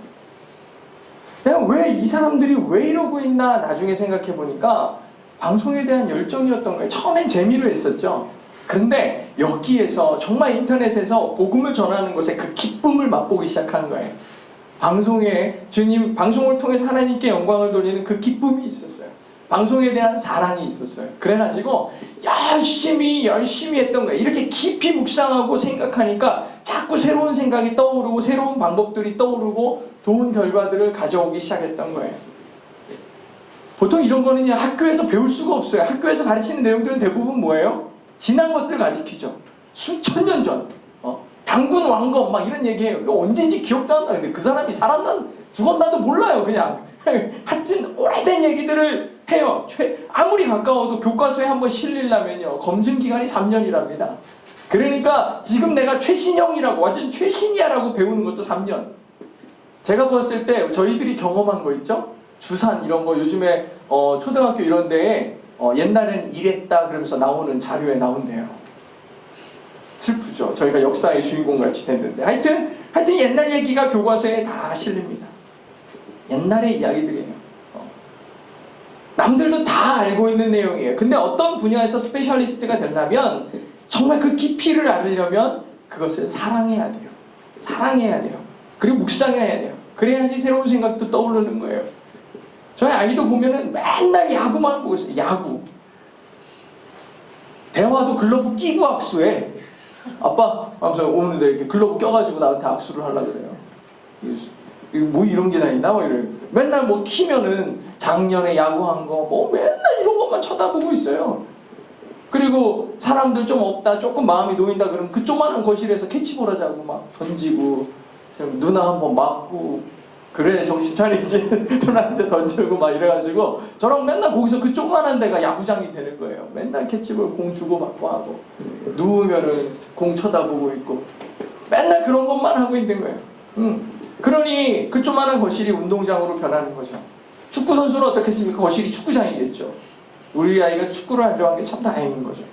[SPEAKER 1] 내가 왜 이 사람들이 왜 이러고 있나 나중에 생각해 보니까 방송에 대한 열정이었던 거예요. 처음엔 재미로 했었죠. 근데 여기에서 정말 인터넷에서 복음을 전하는 것에 그 기쁨을 맛보기 시작한 거예요. 방송에 주님 방송을 통해서 하나님께 영광을 돌리는 그 기쁨이 있었어요. 방송에 대한 사랑이 있었어요. 그래가지고 열심히 했던 거예요. 이렇게 깊이 묵상하고 생각하니까 자꾸 새로운 생각이 떠오르고 새로운 방법들이 떠오르고 좋은 결과들을 가져오기 시작했던 거예요. 보통 이런 거는 학교에서 배울 수가 없어요. 학교에서 가르치는 내용들은 대부분 뭐예요? 지난 것들 가르치죠. 수천 년 전. 당군 왕검 막 이런 얘기해요. 이거 언제인지 기억도 안 나. 근데 그 사람이 살았나 죽었나도 몰라요. 그냥 하여튼 오래된 얘기들을 해요. 아무리 가까워도 교과서에 한번 실리려면요 검증 기간이 3년이랍니다. 그러니까 지금 내가 최신형이라고 완전 최신이야라고 배우는 것도 3년. 제가 봤을 때 저희들이 경험한 거 있죠? 주산 이런 거 요즘에 초등학교 이런 데에 옛날에는 이랬다 그러면서 나오는 자료에 나온대요. 슬프죠. 저희가 역사의 주인공같이 됐는데 하여튼 옛날 얘기가 교과서에 다 실립니다. 옛날의 이야기들이에요. 남들도 다 알고 있는 내용이에요. 근데 어떤 분야에서 스페셜리스트가 되려면 정말 그 깊이를 알려면 그것을 사랑해야 돼요. 사랑해야 돼요. 그리고 묵상해야 돼요. 그래야지 새로운 생각도 떠오르는 거예요. 저희 아이도 보면은 맨날 야구만 보고 있어요. 야구. 대화도 글러브 끼고 악수해. 아빠 하면서 오는데 이렇게 글러브 껴가지고 나한테 악수를 하려고 그래요. 뭐 이런 게 다 있나? 뭐 이래. 맨날 뭐 키면은 작년에 야구한 거 뭐 맨날 이런 것만 쳐다보고 있어요. 그리고 사람들 좀 없다, 조금 마음이 놓인다 그러면 그 조그마한 거실에서 캐치볼 하자고 막 던지고 누나 한번 맞고 그래 정신 차리지 누나한테 던지고 막 이래가지고 저랑 맨날 거기서 그 조그만한 데가 야구장이 되는 거예요. 맨날 캐치볼 공 주고 받고 하고 누우면은 공 쳐다보고 있고 맨날 그런 것만 하고 있는 거예요. 그러니 그 조그만한 거실이 운동장으로 변하는 거죠. 축구 선수는 어떻겠습니까? 거실이 축구장이겠죠. 우리 아이가 축구를 안 좋아하는 게 참 다행인 거죠.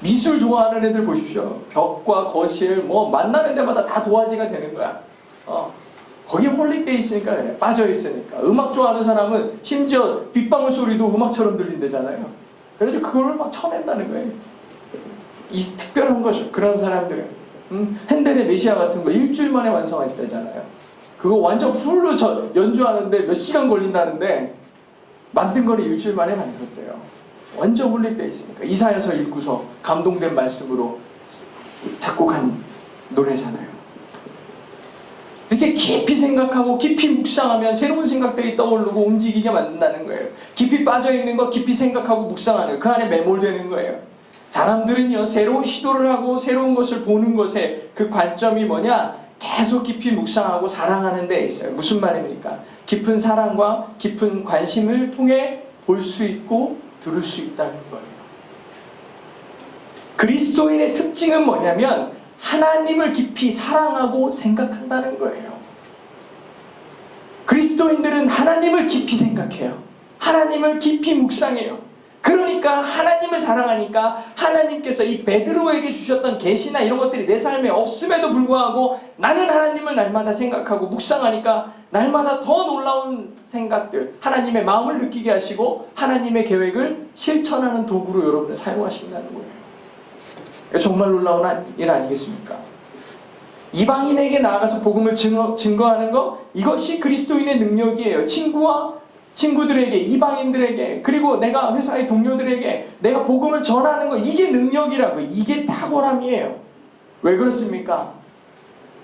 [SPEAKER 1] 미술 좋아하는 애들 보십시오. 벽과 거실 뭐 만나는 데마다 다 도화지가 되는 거야. 거기에 홀릭돼 있으니까 그래. 빠져 있으니까. 음악 좋아하는 사람은 심지어 빗방울 소리도 음악처럼 들린대잖아요. 그래서 그걸 막 쳐낸다는 거예요. 이 특별한 거죠. 그런 사람들은 핸델의 메시아 같은 거 일주일 만에 완성했다잖아요. 그거 완전 풀로 연주하는데 몇 시간 걸린다는데 만든 거를 일주일 만에 만들었대요. 완전 홀릭돼 있으니까. 이사야서 읽고서 감동된 말씀으로 작곡한 노래잖아요. 이렇게 깊이 생각하고 깊이 묵상하면 새로운 생각들이 떠오르고 움직이게 만든다는 거예요. 깊이 빠져있는 거 깊이 생각하고 묵상하는 거, 그 안에 매몰되는 거예요. 사람들은요, 새로운 시도를 하고 새로운 것을 보는 것에 그 관점이 뭐냐? 계속 깊이 묵상하고 사랑하는 데 있어요. 무슨 말입니까? 깊은 사랑과 깊은 관심을 통해 볼 수 있고 들을 수 있다는 거예요. 그리스도인의 특징은 뭐냐면 하나님을 깊이 사랑하고 생각한다는 거예요. 그리스도인들은 하나님을 깊이 생각해요. 하나님을 깊이 묵상해요. 그러니까 하나님을 사랑하니까 하나님께서 이 베드로에게 주셨던 계시나 이런 것들이 내 삶에 없음에도 불구하고 나는 하나님을 날마다 생각하고 묵상하니까 날마다 더 놀라운 생각들, 하나님의 마음을 느끼게 하시고 하나님의 계획을 실천하는 도구로 여러분을 사용하신다는 거예요. 정말 놀라운 일 아니겠습니까? 이방인에게 나아가서 복음을 증거하는 것, 이것이 그리스도인의 능력이에요. 친구들에게, 이방인들에게, 그리고 내가 회사의 동료들에게 내가 복음을 전하는 거, 이게 능력이라고. 이게 탁월함이에요. 왜 그렇습니까?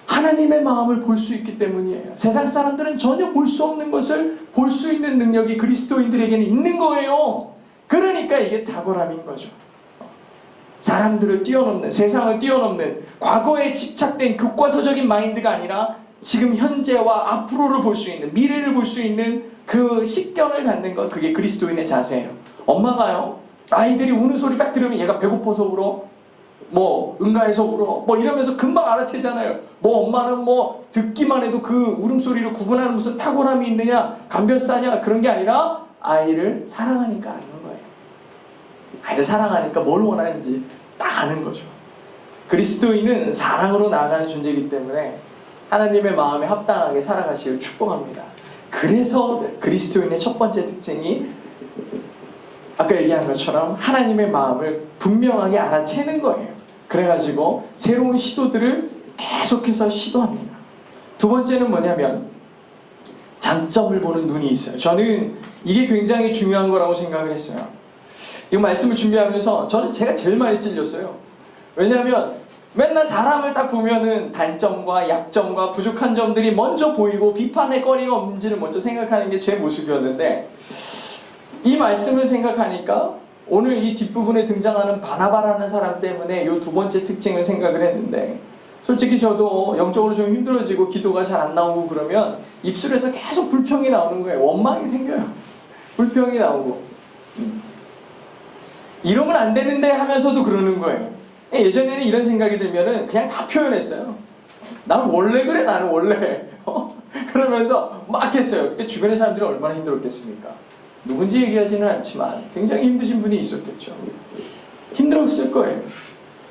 [SPEAKER 1] 하나님의 마음을 볼 수 있기 때문이에요. 세상 사람들은 전혀 볼 수 없는 것을 볼 수 있는 능력이 그리스도인들에게는 있는 거예요. 그러니까 이게 탁월함인 거죠. 사람들을 뛰어넘는, 세상을 뛰어넘는 과거에 집착된 교과서적인 마인드가 아니라 지금 현재와 앞으로를 볼 수 있는, 미래를 볼 수 있는 그 식견을 갖는 것, 그게 그리스도인의 자세예요. 엄마가요, 아이들이 우는 소리 딱 들으면 얘가 배고파서 울어, 뭐 응가해서 울어, 뭐 이러면서 금방 알아채잖아요. 뭐 엄마는 뭐 듣기만 해도 그 울음소리를 구분하는 무슨 탁월함이 있느냐, 감별사냐, 그런 게 아니라 아이를 사랑하니까 아는 거예요. 아이를 사랑하니까 뭘 원하는지 딱 아는 거죠. 그리스도인은 사랑으로 나아가는 존재이기 때문에 하나님의 마음에 합당하게 살아가시길 축복합니다. 그래서 그리스도인의 첫 번째 특징이 아까 얘기한 것처럼 하나님의 마음을 분명하게 알아채는 거예요. 그래가지고 새로운 시도들을 계속해서 시도합니다. 두 번째는 뭐냐면 장점을 보는 눈이 있어요. 저는 이게 굉장히 중요한 거라고 생각을 했어요. 이 말씀을 준비하면서 저는 제가 제일 많이 찔렸어요. 왜냐하면 맨날 사람을 딱 보면은 단점과 약점과 부족한 점들이 먼저 보이고 비판의 거리가 없는지를 먼저 생각하는 게 제 모습이었는데, 이 말씀을 생각하니까 오늘 이 뒷부분에 등장하는 바나바라는 사람 때문에 이 두 번째 특징을 생각을 했는데, 솔직히 저도 영적으로 좀 힘들어지고 기도가 잘 안 나오고 그러면 입술에서 계속 불평이 나오는 거예요. 원망이 생겨요. 불평이 나오고 이러면 안 되는데 하면서도 그러는 거예요. 예전에는 이런 생각이 들면은 그냥 다 표현했어요. 나는 원래 그래, 나는 원래. 그러면서 막 했어요. 주변의 사람들이 얼마나 힘들었겠습니까? 누군지 얘기하지는 않지만 굉장히 힘드신 분이 있었겠죠. 힘들었을 거예요.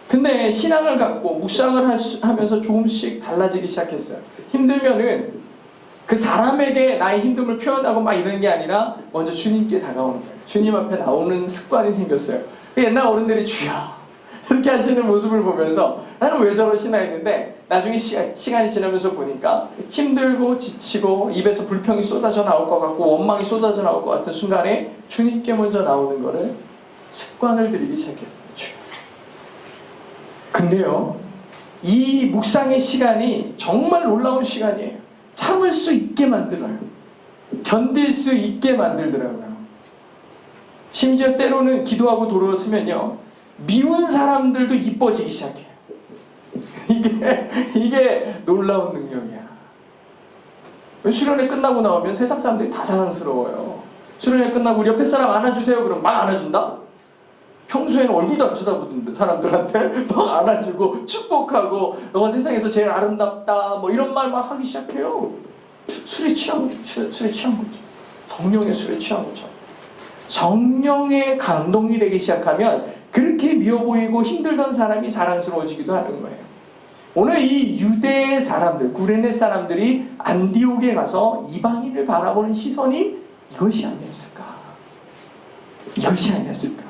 [SPEAKER 1] 근데 신앙을 갖고 묵상을 하면서 조금씩 달라지기 시작했어요. 힘들면은 그 사람에게 나의 힘듦을 표현하고 막 이런 게 아니라 먼저 주님께 다가오는 거예요. 주님 앞에 나오는 습관이 생겼어요. 옛날 어른들이 주야 이렇게 하시는 모습을 보면서 나는 왜 저러시나 했는데, 나중에 시간이 지나면서 보니까 힘들고 지치고 입에서 불평이 쏟아져 나올 것 같고 원망이 쏟아져 나올 것 같은 순간에 주님께 먼저 나오는 거를 습관을 들이기 시작했어요. 근데요, 이 묵상의 시간이 정말 놀라운 시간이에요. 참을 수 있게 만들어요. 견딜 수 있게 만들더라고요. 심지어 때로는 기도하고 돌아서면요, 미운 사람들도 이뻐지기 시작해요. 이게 놀라운 능력이야. 수련회 끝나고 나오면 세상 사람들이 다 사랑스러워요. 수련회 끝나고 우리 옆에 사람 안아주세요. 그럼 막 안아준다? 평소에는 얼굴도 안 쳐다보던 사람들한테 막 안아주고 축복하고 너가 세상에서 제일 아름답다 뭐 이런 말 막 하기 시작해요. 술에 취한 거죠. 술에 취한 거죠. 성령의 술에 취한 거죠. 성령의 감동이 되기 시작하면 그렇게 미워 보이고 힘들던 사람이 사랑스러워지기도 하는 거예요. 오늘 이 유대의 사람들, 구레네 사람들이 안디옥에 가서 이방인을 바라보는 시선이 이것이 아니었을까? 이것이 아니었을까?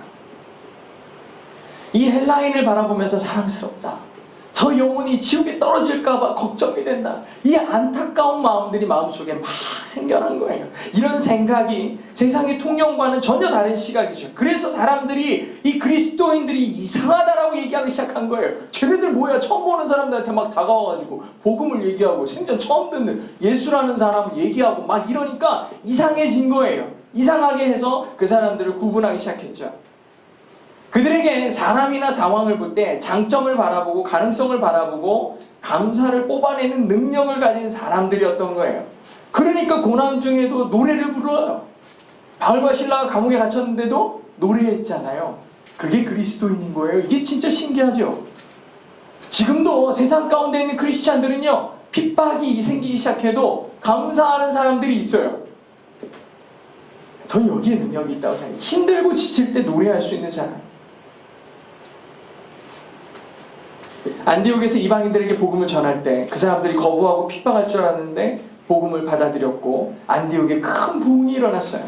[SPEAKER 1] 이 헬라인을 바라보면서 사랑스럽다. 저 영혼이 지옥에 떨어질까봐 걱정이 된다. 이 안타까운 마음들이 마음속에 막 생겨난 거예요. 이런 생각이 세상의 통념과는 전혀 다른 시각이죠. 그래서 사람들이 이 그리스도인들이 이상하다라고 얘기하기 시작한 거예요. 쟤네들 뭐야? 처음 보는 사람들한테 막 다가와가지고 복음을 얘기하고 생전 처음 듣는 예수라는 사람을 얘기하고 막 이러니까 이상해진 거예요. 이상하게 해서 그 사람들을 구분하기 시작했죠. 그들에게 사람이나 상황을 볼 때 장점을 바라보고 가능성을 바라보고 감사를 뽑아내는 능력을 가진 사람들이었던 거예요. 그러니까 고난 중에도 노래를 불러요. 바울과 실라가 감옥에 갇혔는데도 노래했잖아요. 그게 그리스도인인 거예요. 이게 진짜 신기하죠. 지금도 세상 가운데 있는 크리스찬들은요, 핍박이 생기기 시작해도 감사하는 사람들이 있어요. 저는 여기에 능력이 있다고 생각해요. 힘들고 지칠 때 노래할 수 있는 사람. 안디옥에서 이방인들에게 복음을 전할 때 그 사람들이 거부하고 핍박할 줄 알았는데 복음을 받아들였고 안디옥에 큰 부흥이 일어났어요.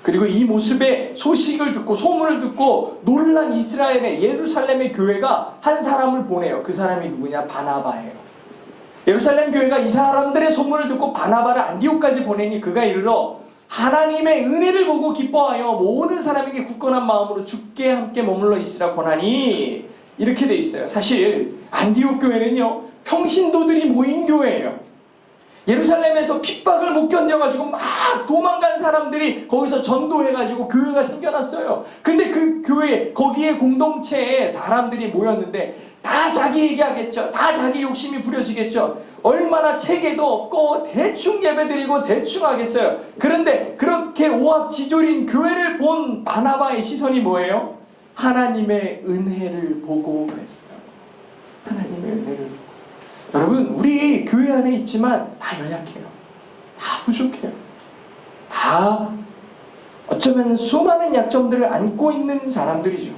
[SPEAKER 1] 그리고 이 모습의 소식을 듣고 소문을 듣고 놀란 이스라엘의 예루살렘의 교회가 한 사람을 보내요. 그 사람이 누구냐? 바나바예요. 예루살렘 교회가 이 사람들의 소문을 듣고 바나바를 안디옥까지 보내니 그가 이르러 하나님의 은혜를 보고 기뻐하여 모든 사람에게 굳건한 마음으로 주께 함께 머물러 있으라 권하니, 이렇게 돼 있어요. 사실 안디옥 교회는요, 평신도들이 모인 교회예요. 예루살렘에서 핍박을 못 견뎌가지고 막 도망간 사람들이 거기서 전도해가지고 교회가 생겨났어요. 근데 그 교회, 거기에 공동체에 사람들이 모였는데 다 자기 얘기하겠죠. 다 자기 욕심이 부려지겠죠. 얼마나 체계도 없고 대충 예배드리고 대충 하겠어요. 그런데 그렇게 오합지졸인 교회를 본 바나바의 시선이 뭐예요? 하나님의 은혜를 보고 그랬어요. 하나님의 은혜를 보고. 여러분, 우리 교회 안에 있지만 다 연약해요. 다 부족해요. 다 어쩌면 수많은 약점들을 안고 있는 사람들이죠.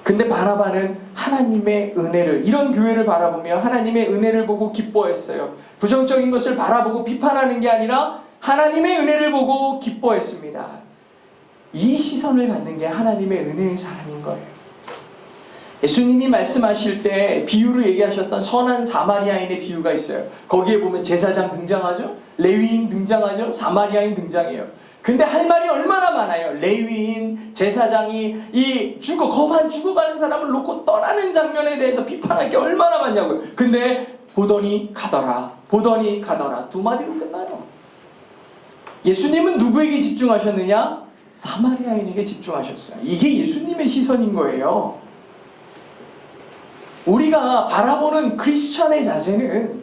[SPEAKER 1] 근데 바나바는 하나님의 은혜를, 이런 교회를 바라보며 하나님의 은혜를 보고 기뻐했어요. 부정적인 것을 바라보고 비판하는 게 아니라 하나님의 은혜를 보고 기뻐했습니다. 이 시선을 갖는 게 하나님의 은혜의 사람인 거예요. 예수님이 말씀하실 때 비유로 얘기하셨던 선한 사마리아인의 비유가 있어요. 거기에 보면 제사장 등장하죠? 레위인 등장하죠? 사마리아인 등장해요. 근데 할 말이 얼마나 많아요. 레위인, 제사장이 이 거만 죽어가는 사람을 놓고 떠나는 장면에 대해서 비판할 게 얼마나 많냐고요. 근데 보더니 가더라, 보더니 가더라, 두 마디로 끝나요. 예수님은 누구에게 집중하셨느냐? 사마리아인에게 집중하셨어요. 이게 예수님의 시선인 거예요. 우리가 바라보는 크리스천의 자세는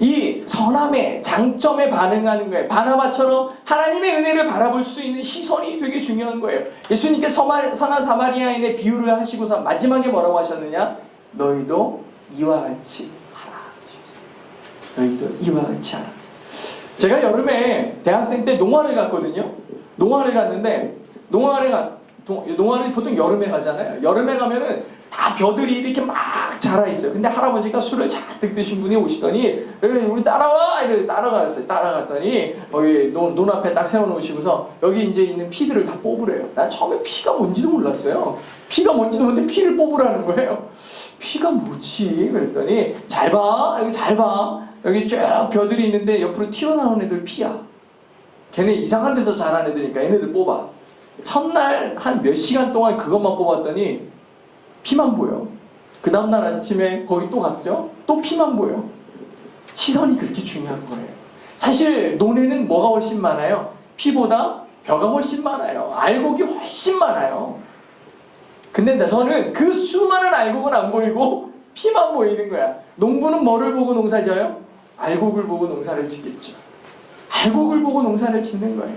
[SPEAKER 1] 이 선함의 장점에 반응하는 거예요. 바나바처럼 하나님의 은혜를 바라볼 수 있는 시선이 되게 중요한 거예요. 예수님께 선한 사마리아인의 비유를 하시고서 마지막에 뭐라고 하셨느냐? 너희도 이와 같이 하라 하셨어요. 너희도 이와 같이 하라. 제가 여름에 대학생 때 농화를 갔거든요. 농화를 갔는데 농화를 보통 여름에 가잖아요. 여름에 가면은 다 벼들이 이렇게 막 자라 있어요. 근데 할아버지가 술을 잔뜩 드신 분이 오시더니 우리 따라와! 이렇게 따라갔어요. 따라갔더니 거기 눈앞에 딱 세워놓으시고서 여기 이제 있는 피들을 다 뽑으래요. 난 처음에 피가 뭔지도 몰랐어요. 피가 뭔지도 모르는데 피를 뽑으라는 거예요. 피가 뭐지? 그랬더니 잘 봐. 여기 잘 봐. 여기 쭉 벼들이 있는데 옆으로 튀어나온 애들 피야. 걔네 이상한 데서 자란 애들이니까 얘네들 뽑아. 첫날 한 몇 시간 동안 그것만 뽑았더니 피만 보여. 그 다음날 아침에 거기 또 갔죠? 또 피만 보여. 시선이 그렇게 중요한 거예요. 사실 논에는 뭐가 훨씬 많아요? 피보다 벼가 훨씬 많아요. 알곡이 훨씬 많아요. 근데 저는 그 수많은 알곡은 안 보이고 피만 보이는 거야. 농부는 뭐를 보고 농사 지어요? 알곡을 보고 농사를 짓겠죠. 알곡을 보고 농사를 짓는 거예요.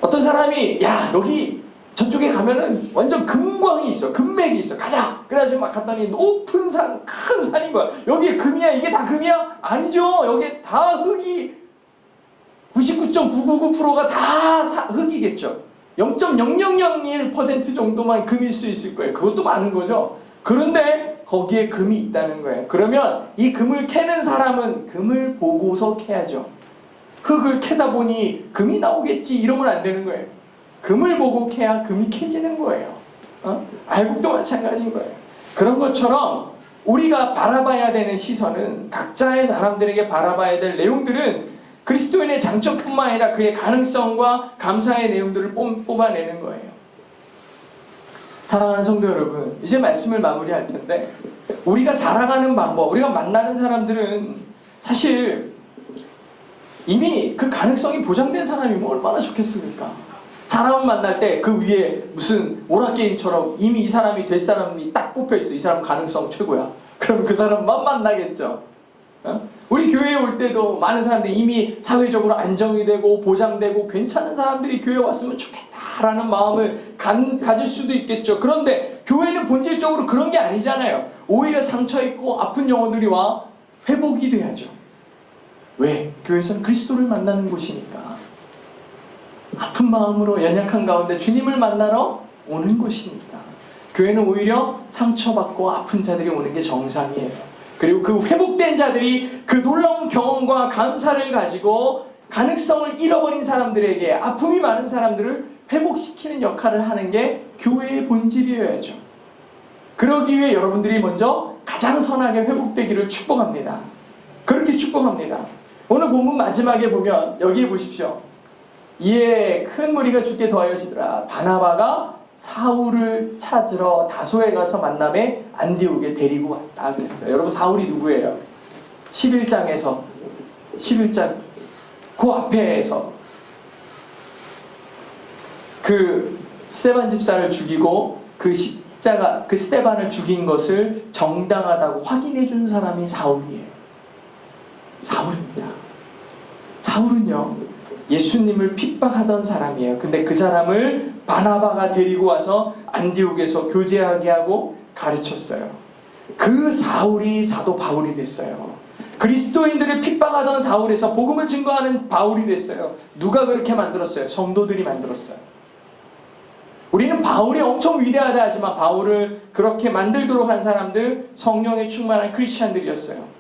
[SPEAKER 1] 어떤 사람이 야 여기 저쪽에 가면은 완전 금광이 있어. 금맥이 있어. 가자. 그래가지고 막 갔더니 높은 산, 큰 산인 거야. 여기에 금이야? 이게 다 금이야? 아니죠. 여기에 다 흙이 99.999%가 다 흙이겠죠. 0.0001% 정도만 금일 수 있을 거예요. 그것도 많은 거죠. 그런데 거기에 금이 있다는 거예요. 그러면 이 금을 캐는 사람은 금을 보고서 캐야죠. 흙을 캐다 보니 금이 나오겠지 이러면 안 되는 거예요. 금을 보고 캐야 금이 캐지는 거예요. 알곡도 마찬가지인 거예요. 그런 것처럼 우리가 바라봐야 되는 시선은 각자의 사람들에게 바라봐야 될 내용들은 그리스도인의 장점뿐만 아니라 그의 가능성과 감사의 내용들을 뽑아내는 거예요. 사랑하는 성도 여러분, 이제 말씀을 마무리할 텐데 우리가 살아가는 방법, 우리가 만나는 사람들은 사실 이미 그 가능성이 보장된 사람이면 얼마나 좋겠습니까? 사람을 만날 때 그 위에 무슨 오락게임처럼 이미 이 사람이 될 사람이 딱 뽑혀있어. 이 사람 가능성 최고야. 그럼 그 사람만 만나겠죠. 우리 교회에 올 때도 많은 사람들이 이미 사회적으로 안정이 되고 보장되고 괜찮은 사람들이 교회에 왔으면 좋겠다라는 마음을 가질 수도 있겠죠. 그런데 교회는 본질적으로 그런 게 아니잖아요. 오히려 상처있고 아픈 영혼들이 와 회복이 돼야죠. 왜? 교회에서는 그리스도를 만나는 곳이니까. 아픈 마음으로 연약한 가운데 주님을 만나러 오는 곳이니까. 교회는 오히려 상처받고 아픈 자들이 오는 게 정상이에요. 그리고 그 회복된 자들이 그 놀라운 경험과 감사를 가지고 가능성을 잃어버린 사람들에게, 아픔이 많은 사람들을 회복시키는 역할을 하는 게 교회의 본질이어야죠. 그러기 위해 여러분들이 먼저 가장 선하게 회복되기를 축복합니다. 그렇게 축복합니다. 오늘 본문 마지막에 보면 여기에 보십시오. 이에 큰 무리가 주께 더하여지더라. 바나바가 사울을 찾으러 다소에 가서 만남에 안디옥에 데리고 왔다 그랬어요. 여러분 사울이 누구예요? 11장에서 11장 그 앞에서 그 스데반 집사를 죽이고 그 십자가 그 스데반을 죽인 것을 정당하다고 확인해 준 사람이 사울이에요. 사울입니다. 사울은요 예수님을 핍박하던 사람이에요. 근데 그 사람을 바나바가 데리고 와서 안디옥에서 교제하게 하고 가르쳤어요. 그 사울이 사도 바울이 됐어요. 그리스도인들을 핍박하던 사울에서 복음을 증거하는 바울이 됐어요. 누가 그렇게 만들었어요? 성도들이 만들었어요. 우리는 바울이 엄청 위대하다 하지만 바울을 그렇게 만들도록 한 사람들, 성령에 충만한 크리스찬들이었어요.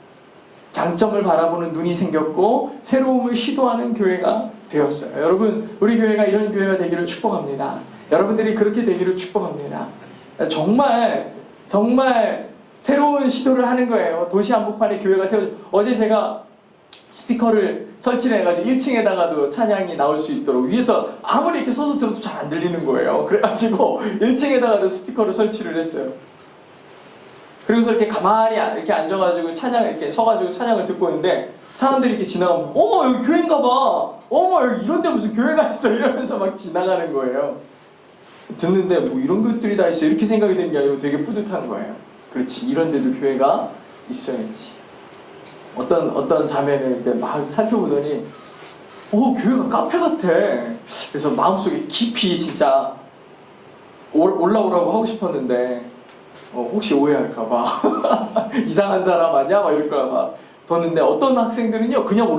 [SPEAKER 1] 장점을 바라보는 눈이 생겼고 새로움을 시도하는 교회가 되었어요. 여러분, 우리 교회가 이런 교회가 되기를 축복합니다. 여러분들이 그렇게 되기를 축복합니다. 정말 새로운 시도를 하는 거예요. 도시 한복판에 교회가 어제 제가 스피커를 설치를 해가지고 1층에다가도 찬양이 나올 수 있도록 위에서 아무리 이렇게 서서 들어도 잘 안 들리는 거예요. 그래가지고 1층에다가도 스피커를 설치를 했어요. 그래서 이렇게 가만히 이렇게 앉아가지고 찬양을 이렇게 서가지고 찬양을 듣고 있는데 사람들이 이렇게 지나가면 어머 여기 교회인가 봐. 어머 여기 이런데 무슨 교회가 있어 이러면서 막 지나가는 거예요. 듣는데 뭐 이런 것들이 다 있어 이렇게 생각이 드는 게 아니고 되게 뿌듯한 거예요. 그렇지 이런 데도 교회가 있어야지. 어떤 자매를 이렇게 막 살펴보더니 교회가 카페 같아. 그래서 마음속에 깊이 진짜 올라오라고 하고 싶었는데 혹시 오해할까봐 이상한 사람 아니야? 막 이럴까봐 뒀는데 어떤 학생들은요 그냥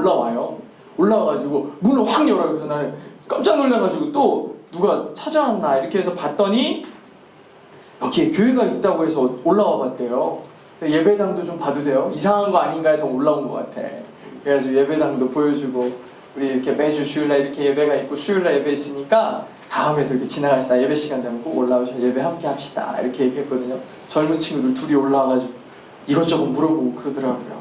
[SPEAKER 1] 올라와가지고 문을 확 열어요. 그래서 나는 깜짝 놀라가지고 또 누가 찾아왔나 이렇게 해서 봤더니 여기에 교회가 있다고 해서 올라와 봤대요. 예배당도 좀 봐도 돼요? 이상한 거 아닌가 해서 올라온 것 같아. 그래가지고 예배당도 보여주고 우리 이렇게 매주 주일날 이렇게 예배가 있고 수요일날 예배 있으니까 다음에도 이렇게 지나가시다 예배 시간 되면 꼭 올라오셔서 예배 함께 합시다 이렇게 얘기했거든요. 젊은 친구들 둘이 올라와가지고 이것저것 물어보고 그러더라고요.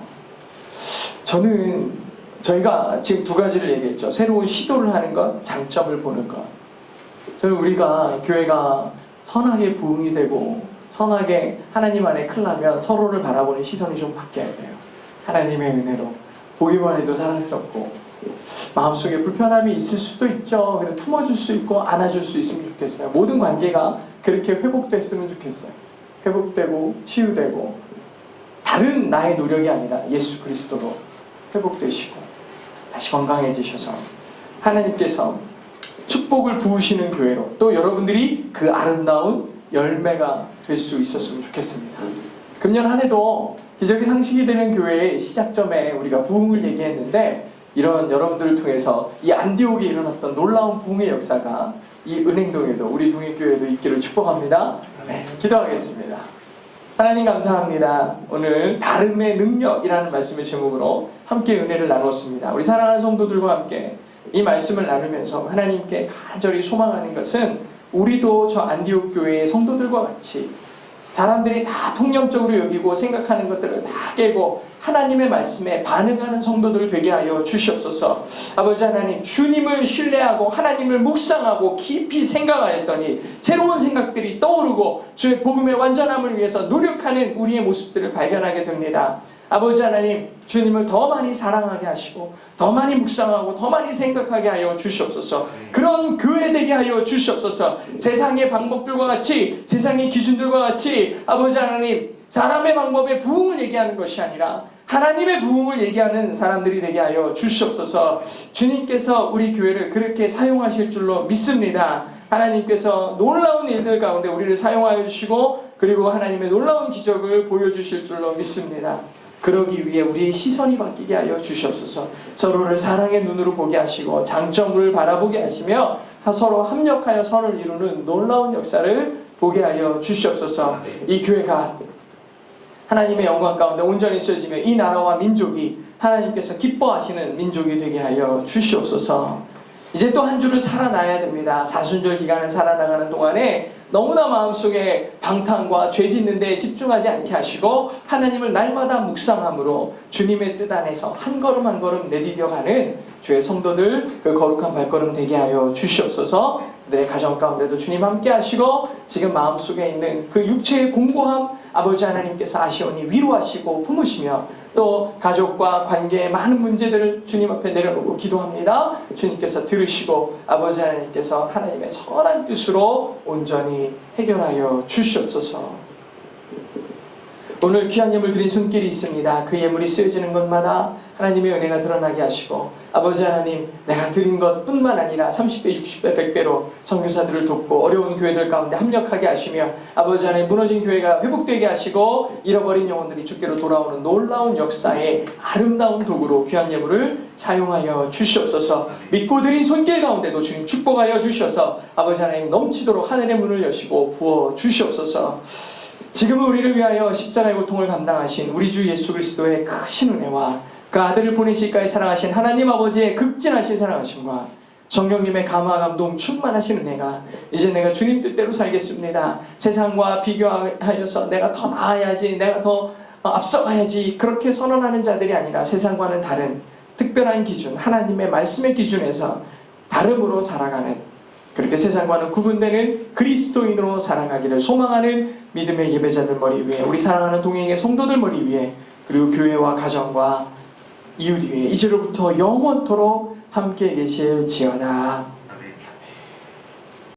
[SPEAKER 1] 저희가 지금 두 가지를 얘기했죠. 새로운 시도를 하는 것, 장점을 보는 것. 저는 우리가 교회가 선하게 부흥이 되고 선하게 하나님 안에 클라면 서로를 바라보는 시선이 좀 바뀌어야 돼요. 하나님의 은혜로 보기만 해도 사랑스럽고 마음속에 불편함이 있을 수도 있죠. 그래서 품어줄 수 있고 안아줄 수 있으면 좋겠어요. 모든 관계가 그렇게 회복됐으면 좋겠어요. 회복되고 치유되고 다른 나의 노력이 아니라 예수 그리스도로 회복되시고 다시 건강해지셔서 하나님께서 축복을 부으시는 교회로 또 여러분들이 그 아름다운 열매가 될 수 있었으면 좋겠습니다. 금년 한 해도 기적이 상식이 되는 교회의 시작점에 우리가 부흥을 얘기했는데 이런 여러분들을 통해서 이 안디옥에 일어났던 놀라운 부흥의 역사가 이 은행동에도 우리 동익교회에도 있기를 축복합니다. 네, 기도하겠습니다. 하나님 감사합니다. 오늘 다름의 능력이라는 말씀의 제목으로 함께 은혜를 나누었습니다. 우리 사랑하는 성도들과 함께 이 말씀을 나누면서 하나님께 간절히 소망하는 것은 우리도 저 안디옥 교회의 성도들과 같이 사람들이 다 통념적으로 여기고 생각하는 것들을 다 깨고 하나님의 말씀에 반응하는 성도들 되게 하여 주시옵소서. 아버지 하나님, 주님을 신뢰하고 하나님을 묵상하고 깊이 생각하였더니 새로운 생각들이 떠오르고 주의 복음의 완전함을 위해서 노력하는 우리의 모습들을 발견하게 됩니다. 아버지 하나님, 주님을 더 많이 사랑하게 하시고 더 많이 묵상하고 더 많이 생각하게 하여 주시옵소서. 그런 교회 되게 하여 주시옵소서. 세상의 방법들과 같이 세상의 기준들과 같이 아버지 하나님, 사람의 방법의 부흥을 얘기하는 것이 아니라 하나님의 부흥을 얘기하는 사람들이 되게 하여 주시옵소서. 주님께서 우리 교회를 그렇게 사용하실 줄로 믿습니다. 하나님께서 놀라운 일들 가운데 우리를 사용하여 주시고 그리고 하나님의 놀라운 기적을 보여주실 줄로 믿습니다. 그러기 위해 우리의 시선이 바뀌게 하여 주시옵소서. 서로를 사랑의 눈으로 보게 하시고 장점을 바라보게 하시며 서로 합력하여 선을 이루는 놀라운 역사를 보게 하여 주시옵소서. 이 교회가 하나님의 영광 가운데 온전히 쓰여지며 이 나라와 민족이 하나님께서 기뻐하시는 민족이 되게 하여 주시옵소서. 이제 또 한 주를 살아나야 됩니다. 사순절 기간을 살아나가는 동안에 너무나 마음속에 방탕과 죄 짓는 데 집중하지 않게 하시고 하나님을 날마다 묵상함으로 주님의 뜻 안에서 한 걸음 한 걸음 내디뎌가는 주의 성도들 그 거룩한 발걸음 되게 하여 주시옵소서. 내 가정 가운데도 주님 함께 하시고 지금 마음속에 있는 그 육체의 공고함 아버지 하나님께서 아시오니 위로하시고 품으시며 또 가족과 관계의 많은 문제들을 주님 앞에 내려놓고 기도합니다. 주님께서 들으시고 아버지 하나님께서 하나님의 선한 뜻으로 온전히 해결하여 주시옵소서. 오늘 귀한 예물 드린 손길이 있습니다. 그 예물이 쓰여지는 것마다 하나님의 은혜가 드러나게 하시고 아버지 하나님, 내가 드린 것뿐만 아니라 30배, 60배, 100배로 선교사들을 돕고 어려운 교회들 가운데 합력하게 하시며 아버지 하나님, 무너진 교회가 회복되게 하시고 잃어버린 영혼들이 주께로 돌아오는 놀라운 역사의 아름다운 도구로 귀한 예물을 사용하여 주시옵소서. 믿고 드린 손길 가운데도 주님 축복하여 주셔서 아버지 하나님 넘치도록 하늘의 문을 여시고 부어 주시옵소서. 지금은 우리를 위하여 십자가의 고통을 감당하신 우리 주 예수 그리스도의 크신 은혜와 그 아들을 보내실까지 사랑하신 하나님 아버지의 극진하신 사랑하심과 성령님의 감화 감동 충만하신 은혜가 이제 내가 주님 뜻대로 살겠습니다. 세상과 비교하여서 내가 더 나아야지, 내가 더 앞서가야지 그렇게 선언하는 자들이 아니라 세상과는 다른 특별한 기준, 하나님의 말씀의 기준에서 다름으로 살아가는, 그렇게 세상과는 구분되는 그리스도인으로 살아가기를 소망하는 믿음의 예배자들 머리 위에, 우리 사랑하는 동행의 성도들 머리 위에, 그리고 교회와 가정과 이웃 위에 이제로부터 영원토록 함께 계실지어다.